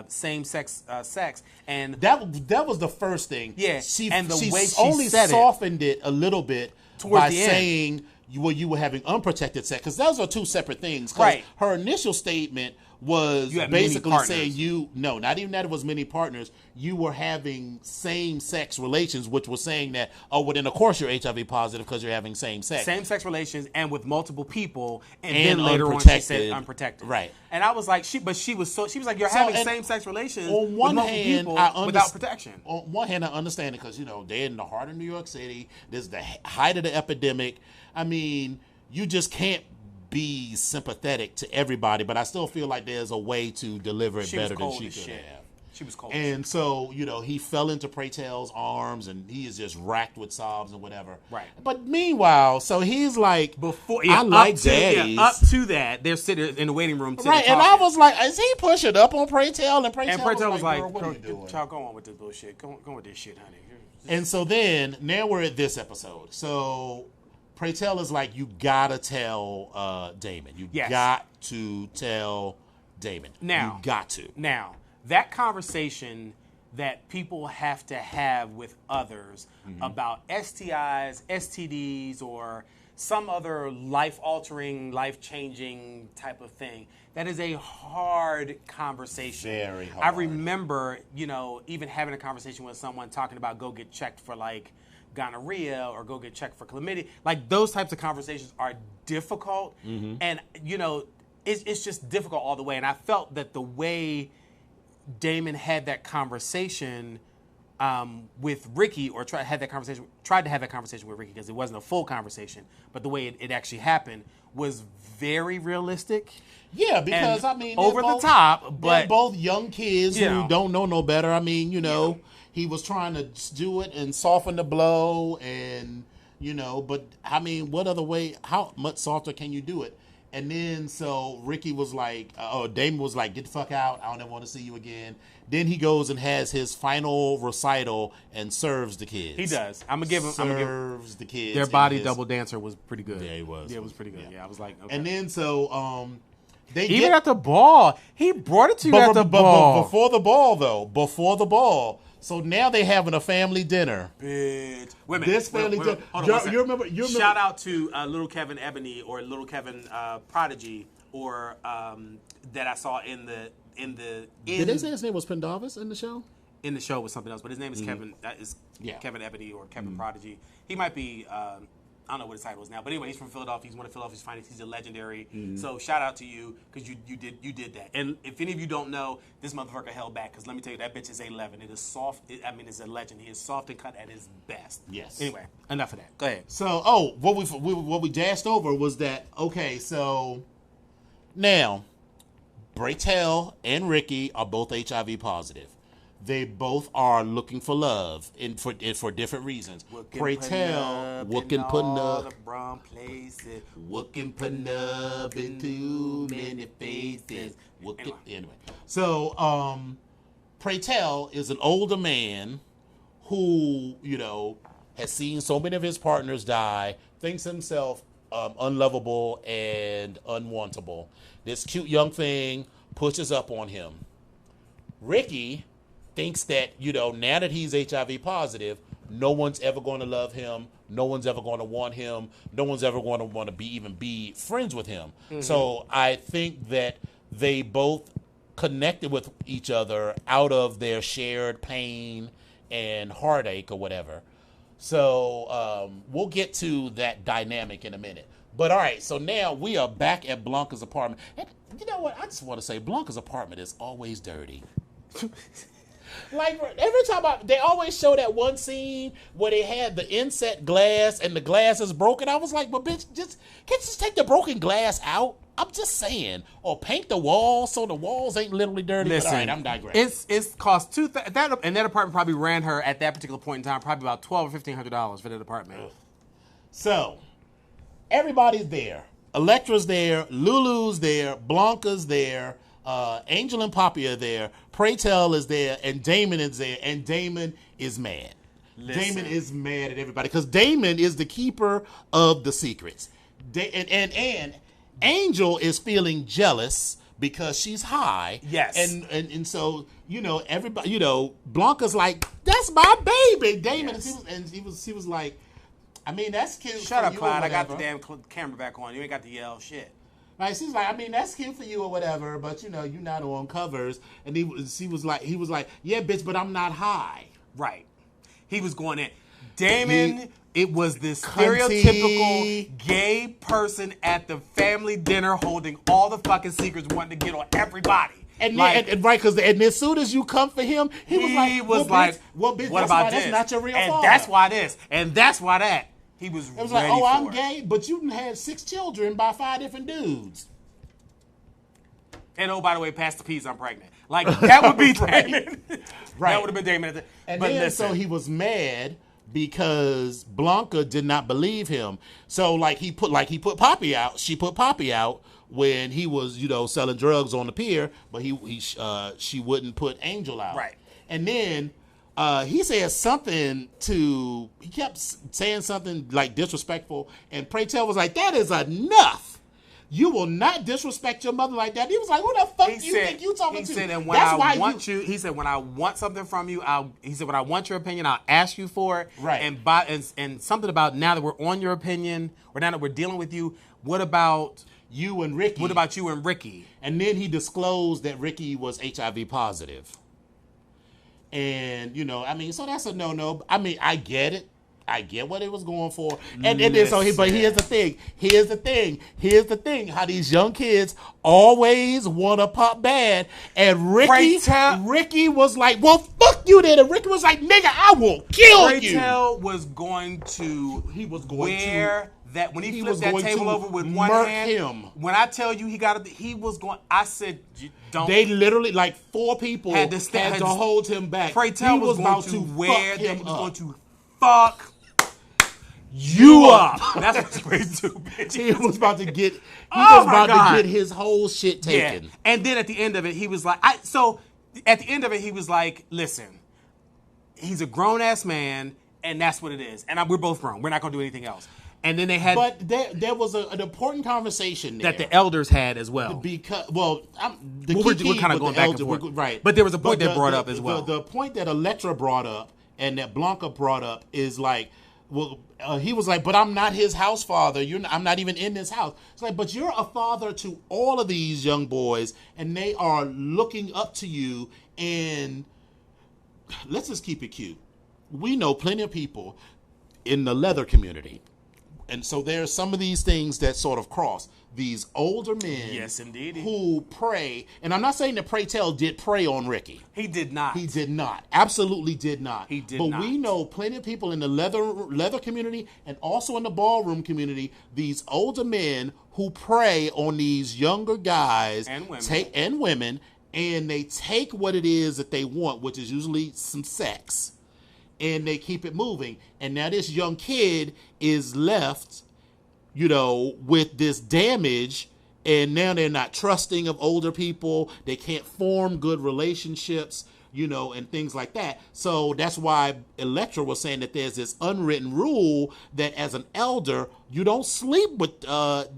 same-sex sex, and that was the first thing. Yeah, and the way she only said softened it a little bit towards by the end. saying you were having unprotected sex, because those are two separate things. 'Cause Right. Her initial statement was You had many basically partners. saying not even that it was many partners. You were having same-sex relations, which was saying that, well, then of course you're HIV positive because you're having same-sex. Same-sex relations and with multiple people, and And then later on she unprotected. said unprotected. Right. And I was like, she was like, you're So, having and same-sex relations on one with multiple hand, people I without protection. On one hand, I understand it because they're in the heart of New York City. This is the height of the epidemic. I mean, you just can't be sympathetic to everybody, but I still feel like there's a way to deliver it She was better than cold she as could shit. have. She was cold. as And so, he fell into Pratel's arms, and he is just racked with sobs and whatever. Right. But meanwhile, so he's like, Before, I like up daddies. up to that, they're sitting in the waiting room. Right, and I was like, is he pushing up on Pratel? And Pratel was like, girl, what are you doing? child, go on with this bullshit. Go on with this shit, honey. And so then, now we're at this episode. So Pratel is like, you gotta tell Damon. You Yes. got to tell Damon. Now. You got to. Now, that conversation that people have to have with others about STIs, STDs, or some other life-altering, life-changing type of thing, that is a hard conversation. Very hard. I remember, even having a conversation with someone talking about go get checked for, like, gonorrhea or go get checked for chlamydia. Like, those types of conversations are difficult. And, it's just difficult all the way. And I felt that the way Damon had that conversation with Ricky, or tried to have that conversation with Ricky, because it wasn't a full conversation, but the way it actually happened was very realistic. Yeah, because, And they're over the both- top, they're but both young kids you who know. don't know no better. I mean, he was trying to do it and soften the blow, and, but, I mean, what other way, how much softer can you do it? And then, so Ricky was like, Damon was like, get the fuck out. I don't ever want to see you again. Then he goes and has his final recital and serves the kids. he does. I'm gonna give him. Serves the kids. Their in body his- double dancer was pretty good. Yeah, he was. Yeah, it was pretty good. Yeah, I was like, okay. And then, so, they Even get... at the ball, he brought it to you at the ball. Before the ball, though. Before the ball. So now they having a family dinner. Bitch. Wait a minute. This family Wait, dinner. hold on one second. You remember? Shout out to Little Kevin Ebony, or Little Kevin Prodigy, or that I saw in the Did they say his name was Pendarvis in the show? in the show was something else, but his name is Kevin. That is Yeah. Kevin Ebony or Kevin Prodigy. He might be. I don't know what his title is now, but anyway, he's from Philadelphia. He's one of Philadelphia's finest. He's a legendary. So shout out to you, because you did that. And if any of you don't know, this motherfucker held back, because let me tell you, that bitch is A11. It is soft. It's a legend. He is soft and cut at his best. Yes. Anyway, enough of that. Go ahead. So, what we dashed over was that, okay, so now Bratel and Ricky are both HIV positive. They both are looking for love for different reasons. Bratel, looking putting up, the wrong places. looking putting up in too many faces. Anyway, so Pray Tell is an older man who, has seen so many of his partners die, thinks himself unlovable and unwantable. This cute young thing pushes up on him. Ricky thinks that, now that he's HIV positive, no one's ever going to love him. No one's ever going to want him. No one's ever going to want to be friends with him. Mm-hmm. So I think that they both connected with each other out of their shared pain and heartache or whatever. So we'll get to that dynamic in a minute. But all right, so now we are back at Blanca's apartment. And you know what? I just want to say Blanca's apartment is always dirty. Like every time they always show that one scene where they had the inset glass and the glass is broken. I was like, well, bitch, can't you just take the broken glass out? I'm just saying, or paint the walls so the walls ain't literally dirty. Listen, but all right, I'm digressing. It's cost that apartment probably ran her at that particular point in time probably about $1,200 or $1,500 for that apartment. So everybody's there. Electra's there. Lulu's there. Blanca's there. Angel and Poppy are there. Pray Tell is there, and Damon is there, and Damon is mad. Listen. Damon is mad at everybody because Damon is the keeper of the secrets. And Angel is feeling jealous because she's high. Yes. And so, everybody, Blanca's like, that's my baby. Damon, yes. and he was like, I mean, that's cute. Shut up, Clyde. I got the damn camera back on. You ain't got to yell shit. Right, she's like, I mean, that's cute for you or whatever, but you're not on covers. And he was like, yeah, bitch, but I'm not high. Right. He was going in. Damon, it was this stereotypical gay person at the family dinner holding all the fucking secrets, wanting to get on everybody. And right, because as soon as you come for him, he was like, what bitch, about this? That's not your real and father. That's why this, and that's why that. He was It was ready like, I'm for it. gay, but you had 6 children by 5 different dudes. And by the way, pass the peas, I'm pregnant. Like, that would be Damon. Right. That would have been Damon. And then, so he was mad because Blanca did not believe him. So, he put Poppy out. She put Poppy out when he was, selling drugs on the pier, but she wouldn't put Angel out. Right. And then he said something he kept saying something like disrespectful, and Pray Tell was like, that is enough. You will not disrespect your mother like that. He was like, who the fuck do you think you talking to? He said, and when when I want something from you, when I want your opinion, I'll ask you for it. Right. And something about now that we're on your opinion, or now that we're dealing with you, what about you and Ricky? What about you and Ricky? And then he disclosed that Ricky was HIV positive. And, so that's a no-no. I mean, I get it. I get what it was going for. But here's the thing. How these young kids always want to pop bad. And Ricky was like, well, fuck you then. And Ricky was like, nigga, I will kill you. Pray Tell was going to wear that when he flipped that table over with one hand. Him. When I tell you I said, don't. They literally, 4 people had to hold him back. Pray Tell was about going to wear fuck that. him He was up. going to fuck you up. That's what he's going to do, bitch. He was about to get. To get his whole shit taken. Yeah. And then at the end of it, he was like, listen, he's a grown ass man, and that's what it is. And we're both grown. We're not going to do anything else. And then they had, but there was an important conversation there that the elders had as well. Because we're kind of going back and forth, right? But there was a point they brought up as well. The point that Electra brought up and that Blanca brought up is he was like, but I'm not his house father. I'm not even in this house. It's like, but you're a father to all of these young boys, and they are looking up to you. And let's just keep it cute. We know plenty of people in the leather community. And so there's some of these things that sort of cross. These older men, yes, indeed, who pray. And I'm not saying that Pray Tell did pray on Ricky. He did not. He did not. Absolutely did not. He did not. But we know plenty of people in the leather community and also in the ballroom community, these older men who prey on these younger guys and women, and they take what it is that they want, which is usually some sex, and they keep it moving. And now this young kid is left, with this damage, and now they're not trusting of older people. They can't form good relationships. and things like that. So that's why Elektra was saying that there's this unwritten rule that as an elder, you don't sleep with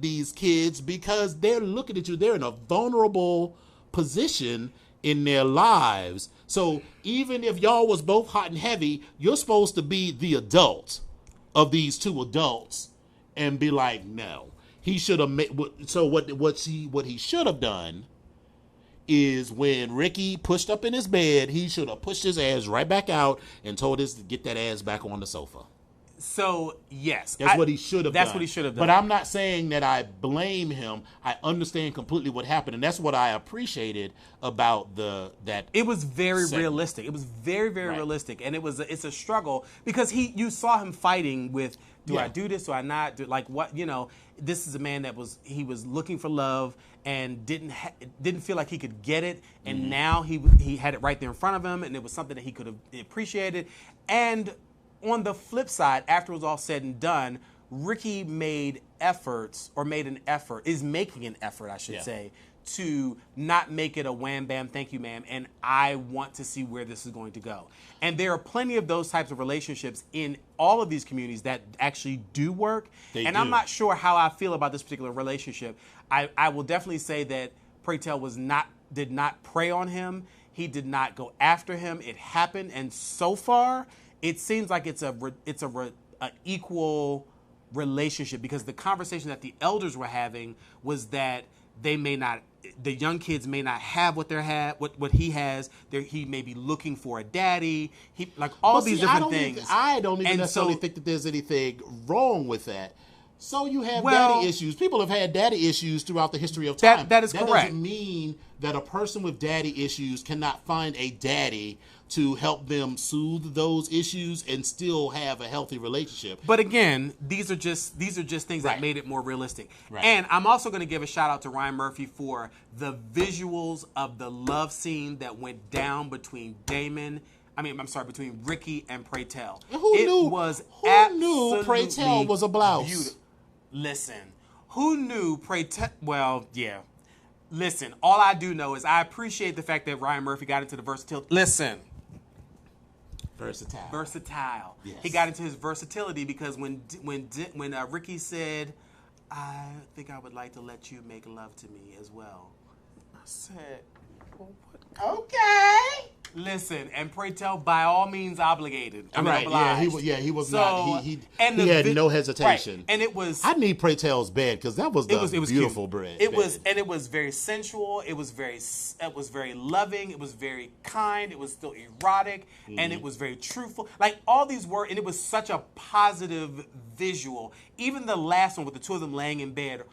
these kids because they're looking at you. They're in a vulnerable position in their lives. So even if y'all was both hot and heavy, you're supposed to be the adult of these two adults and be like, no. He should have made. So what he should have done is when Ricky pushed up in his bed, he should have pushed his ass right back out and told us to get that ass back on the sofa. So, yes. That's what he should have done. That's what he should have done. But I'm not saying that I blame him. I understand completely what happened, and that's what I appreciated about that. It was very segment. realistic. It was very, very Right. realistic, and it's a struggle because you saw him fighting with, do Yeah. I do this? Do I not? Like what? This is a man that was looking for love and didn't feel like he could get it, and now he had it right there in front of him, and it was something that he could have appreciated. And on the flip side, after it was all said and done, Ricky is making an effort, I should Yeah. say, to not make it a wham bam, thank you, ma'am, and I want to see where this is going to go. And there are plenty of those types of relationships in all of these communities that actually do work. They and do. I'm not sure how I feel about this particular relationship. I will definitely say that Pray Tell did not prey on him. He did not go after him. It happened, and so far, it seems like it's a equal relationship because the conversation that the elders were having was that the young kids may not have what he has. He may be looking for a daddy. These different things. I don't even And necessarily so- think that there's anything wrong with that. So you have Well- daddy issues. People have had daddy issues throughout the history of time. That is correct. That doesn't mean that a person with daddy issues cannot find a daddy to help them soothe those issues and still have a healthy relationship. But again, these are just things that Right. made it more realistic. Right. And I'm also going to give a shout out to Ryan Murphy for the visuals of the love scene that went down between between Ricky and Pray Tell. Who It knew? was Who knew Pray Tell absolutely was a blouse? beautiful. Listen, who knew Pray Tell? Well, yeah. Listen, all I do know is I appreciate the fact that Ryan Murphy got into the versatility. Listen. Versatile. Yes. He got into his versatility because when Ricky said, "I think I would like to let you make love to me as well," I said, well, what? Okay. Listen, and Pray Tell, by all means, obligated. Right, yeah, he was not. He had no hesitation. Right. And it was. I need Pray Tell's bed because that was beautiful cute. bread. It was very sensual. It was very loving. It was very kind. It was still erotic, and it was very truthful. Like all these were, and it was such a positive visual. Even the last one with the two of them laying in bed.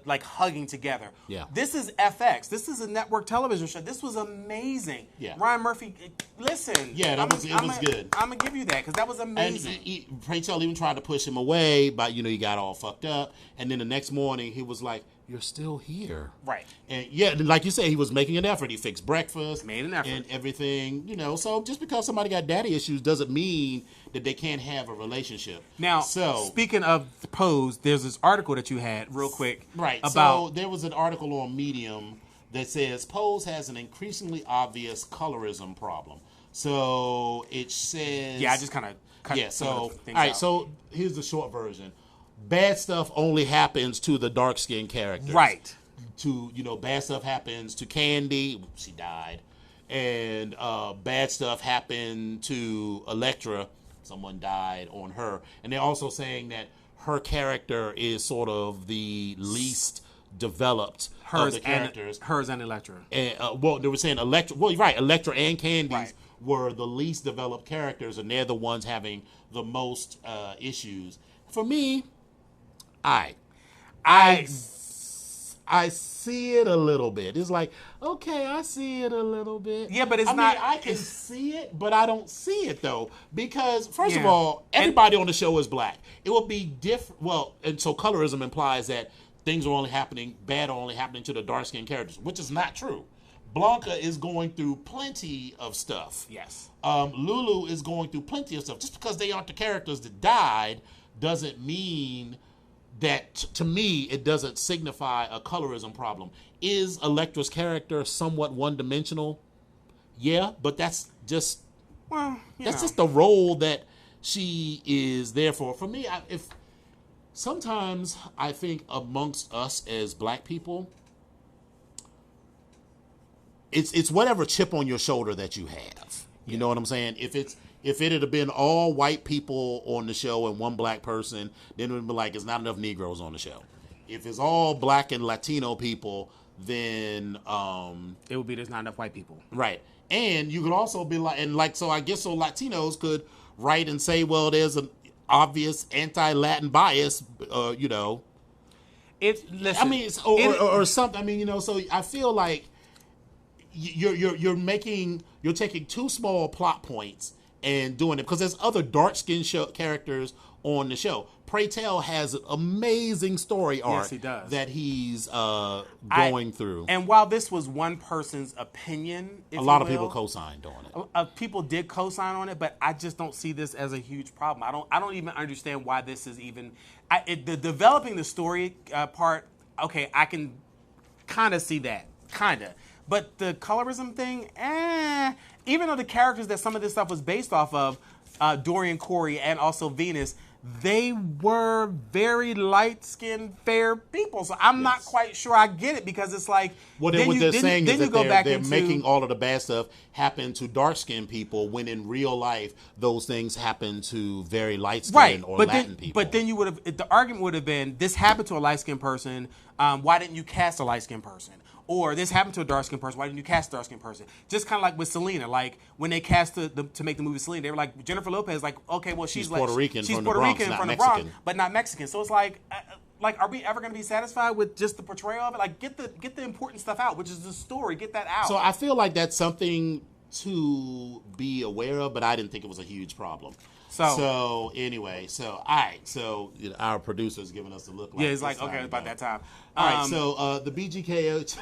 Like hugging together. Yeah. This is FX. This is a network television show. This was amazing. Yeah. Ryan Murphy, listen. Yeah, it was good. I'm gonna give you that because that was amazing. And Pray Tell even tried to push him away, but he got all fucked up. And then the next morning he was like, "You're still here." Right. And yeah, like you said, he was making an effort. He fixed breakfast, Made an effort. and everything. So just because somebody got daddy issues doesn't mean that they can't have a relationship. Now, speaking of the Pose, there's this article that you had real quick. Right. About So there was an article on Medium that says Pose has an increasingly obvious colorism problem. So it says. Yeah, I just kind of cut. Yeah. So some all of the things right. out. So here's the short version. Bad stuff only happens to the dark skinned characters. Right. Bad stuff happens to Candy. She died. And bad stuff happened to Elektra. Someone died on her. And they're also saying that her character is sort of the least developed of the characters. Hers and Elektra. And, they were saying Elektra. Well, you're right. Elektra and Candy's Right. were the least developed characters, and they're the ones having the most issues. For me, I see it a little bit. It's like, okay, I see it a little bit. Yeah, but it's I not. mean, I can see it, but I don't see it though, because first of Yeah. all, everybody on the show is black. It would be different. Well, and so colorism implies that things are only happening, bad are only happening to the dark skinned characters, which is not true. Blanca is going through plenty of stuff. Yes. Lulu is going through plenty of stuff. Just because they aren't the characters that died doesn't mean that, to me, it doesn't signify a colorism problem. Is Elektra's character somewhat one-dimensional? Yeah, but that's just Well, that's just the role that she is there for. For me, if sometimes I think amongst us as black people, it's whatever chip on your shoulder that you have. You know what I'm saying? If it had been all white people on the show and one black person, then it would be like it's not enough Negroes on the show. If it's all black and Latino people, then it would be there's not enough white people. right. And you could also be like, and like, so I guess so Latinos could write and say, well, there's an obvious anti-Latin bias, you know. Listen, I mean, or something. I mean, you know, so I feel like you're taking two small plot points and doing it because there's other dark-skinned characters on the show. Pray Tell has an amazing story arc Yes, he does. that he's going through. And while this was one person's opinion, A lot of people co-signed on it. People did co-sign on it, but I just don't see this as a huge problem. I don't even understand why this is even the developing the story part. Okay, I can kind of see that, but the colorism thing, even though the characters that some of this stuff was based off of, Dorian Corey and also Venus, they were very light-skinned, fair people. So I'm not quite sure I get it because it's like... Well, then what they're saying is that they're into making all of the bad stuff happen to dark-skinned people when in real life those things happen to very light-skinned or Latin people. But then you would have... The argument would have been, this happened to a light-skinned person. Why didn't you cast a light-skinned person? Or this happened to a dark-skinned person. Why didn't you cast a dark-skinned person? Just kind of like with Selena. Like, when they cast to make the movie Selena, they were like, Jennifer Lopez, like, okay, well, she's like... Puerto Rican she's from Puerto the Bronx, Rican not from the Mexican. Bronx, but not Mexican. So it's like, are we ever going to be satisfied with just the portrayal of it? Like, get the important stuff out, which is the story. Get that out. So I feel like that's something to be aware of, but I didn't think it was a huge problem. So anyway, all right. So you know, our producer's giving us a look. Like it's like, okay, about that time. All right. So the BGKH.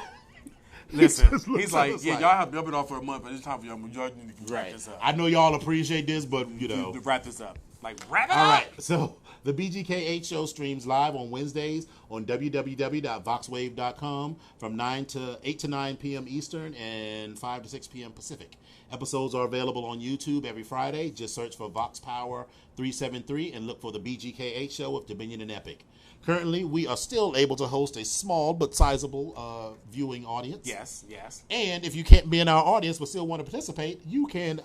Listen, he's like, y'all have been off for a month, but it's time for y'all. Y'all need to wrap this up. I know y'all appreciate this, but you know, to wrap this up. Like, wrap it up. All right. So the BGKH show streams live on Wednesdays on www.voxwave.com from 8 to 9 p.m. Eastern and 5 to 6 p.m. Pacific. Episodes are available on YouTube every Friday. Just search for Vox Power 373 and look for the BGKH show with Dominion and Epic. Currently, we are still able to host a small but sizable viewing audience. Yes. And if you can't be in our audience but still want to participate, you can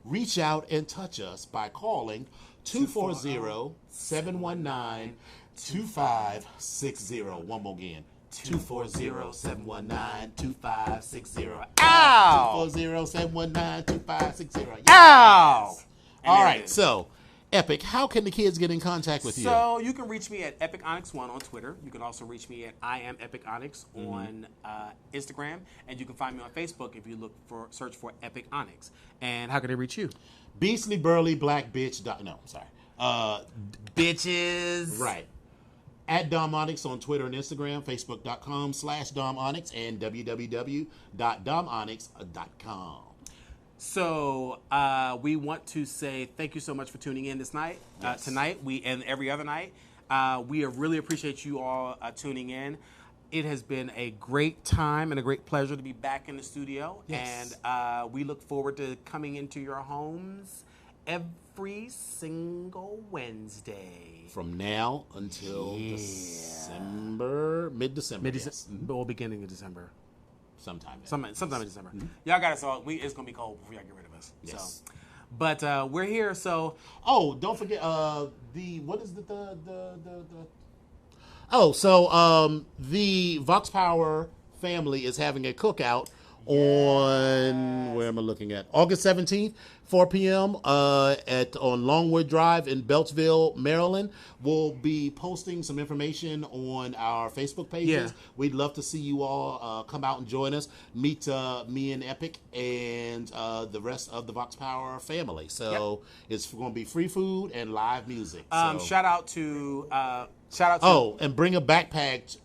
reach out and touch us by calling 240-719-2560. One more again. 240-719-2560. Ow! 240-719-2560. Ow! All right, so Epic, how can the kids get in contact with you? So you can reach me at Epic Onyx 1 on Twitter. You can also reach me at I am Epic Onyx on Instagram, and you can find me on Facebook if you search for Epic Onyx. And how can they reach you? Beastly Burly Black Bitch. No, I'm sorry. Bitches. Right. At Dom Onyx on Twitter and Instagram, Facebook.com/Dom Onyx, and www.domonyx.com. So we want to say thank you so much for tuning in tonight. And every other night. We really appreciate you all tuning in. It has been a great time and a great pleasure to be back in the studio. Yes. And we look forward to coming into your homes every single Wednesday. From now until December, mid-December. Or beginning of December. Sometime in December. Y'all got us all. It's going to be cold before y'all get rid of us. Yes. So. But we're here, so... Oh, don't forget, the Vox Power family is having a cookout on, where am I looking at? August 17th, 4 p.m. On Longwood Drive in Beltsville, Maryland. We'll be posting some information on our Facebook pages. Yeah. We'd love to see you all come out and join us. Meet me and Epic and the rest of the Vox Power family. So it's going to be free food and live music. Shout out to and bring a backpack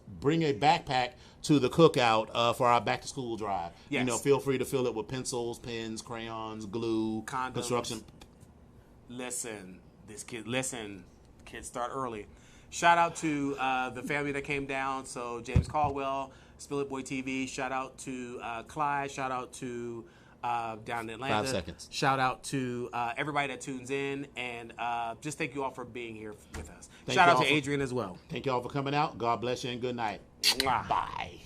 to the cookout for our back to school drive. Yes. You know, feel free to fill it with pencils, pens, crayons, glue, condoms. construction. Kids start early. Shout out to the family that came down. So James Caldwell, Spill It Boy TV. Shout out to Clyde. Shout out to down in Atlanta. 5 seconds. Shout out to everybody that tunes in, and just thank you all for being here with us. Thank Shout you out all to for- Adrian as well. Thank you all for coming out. God bless you and good night. Mwah. Bye.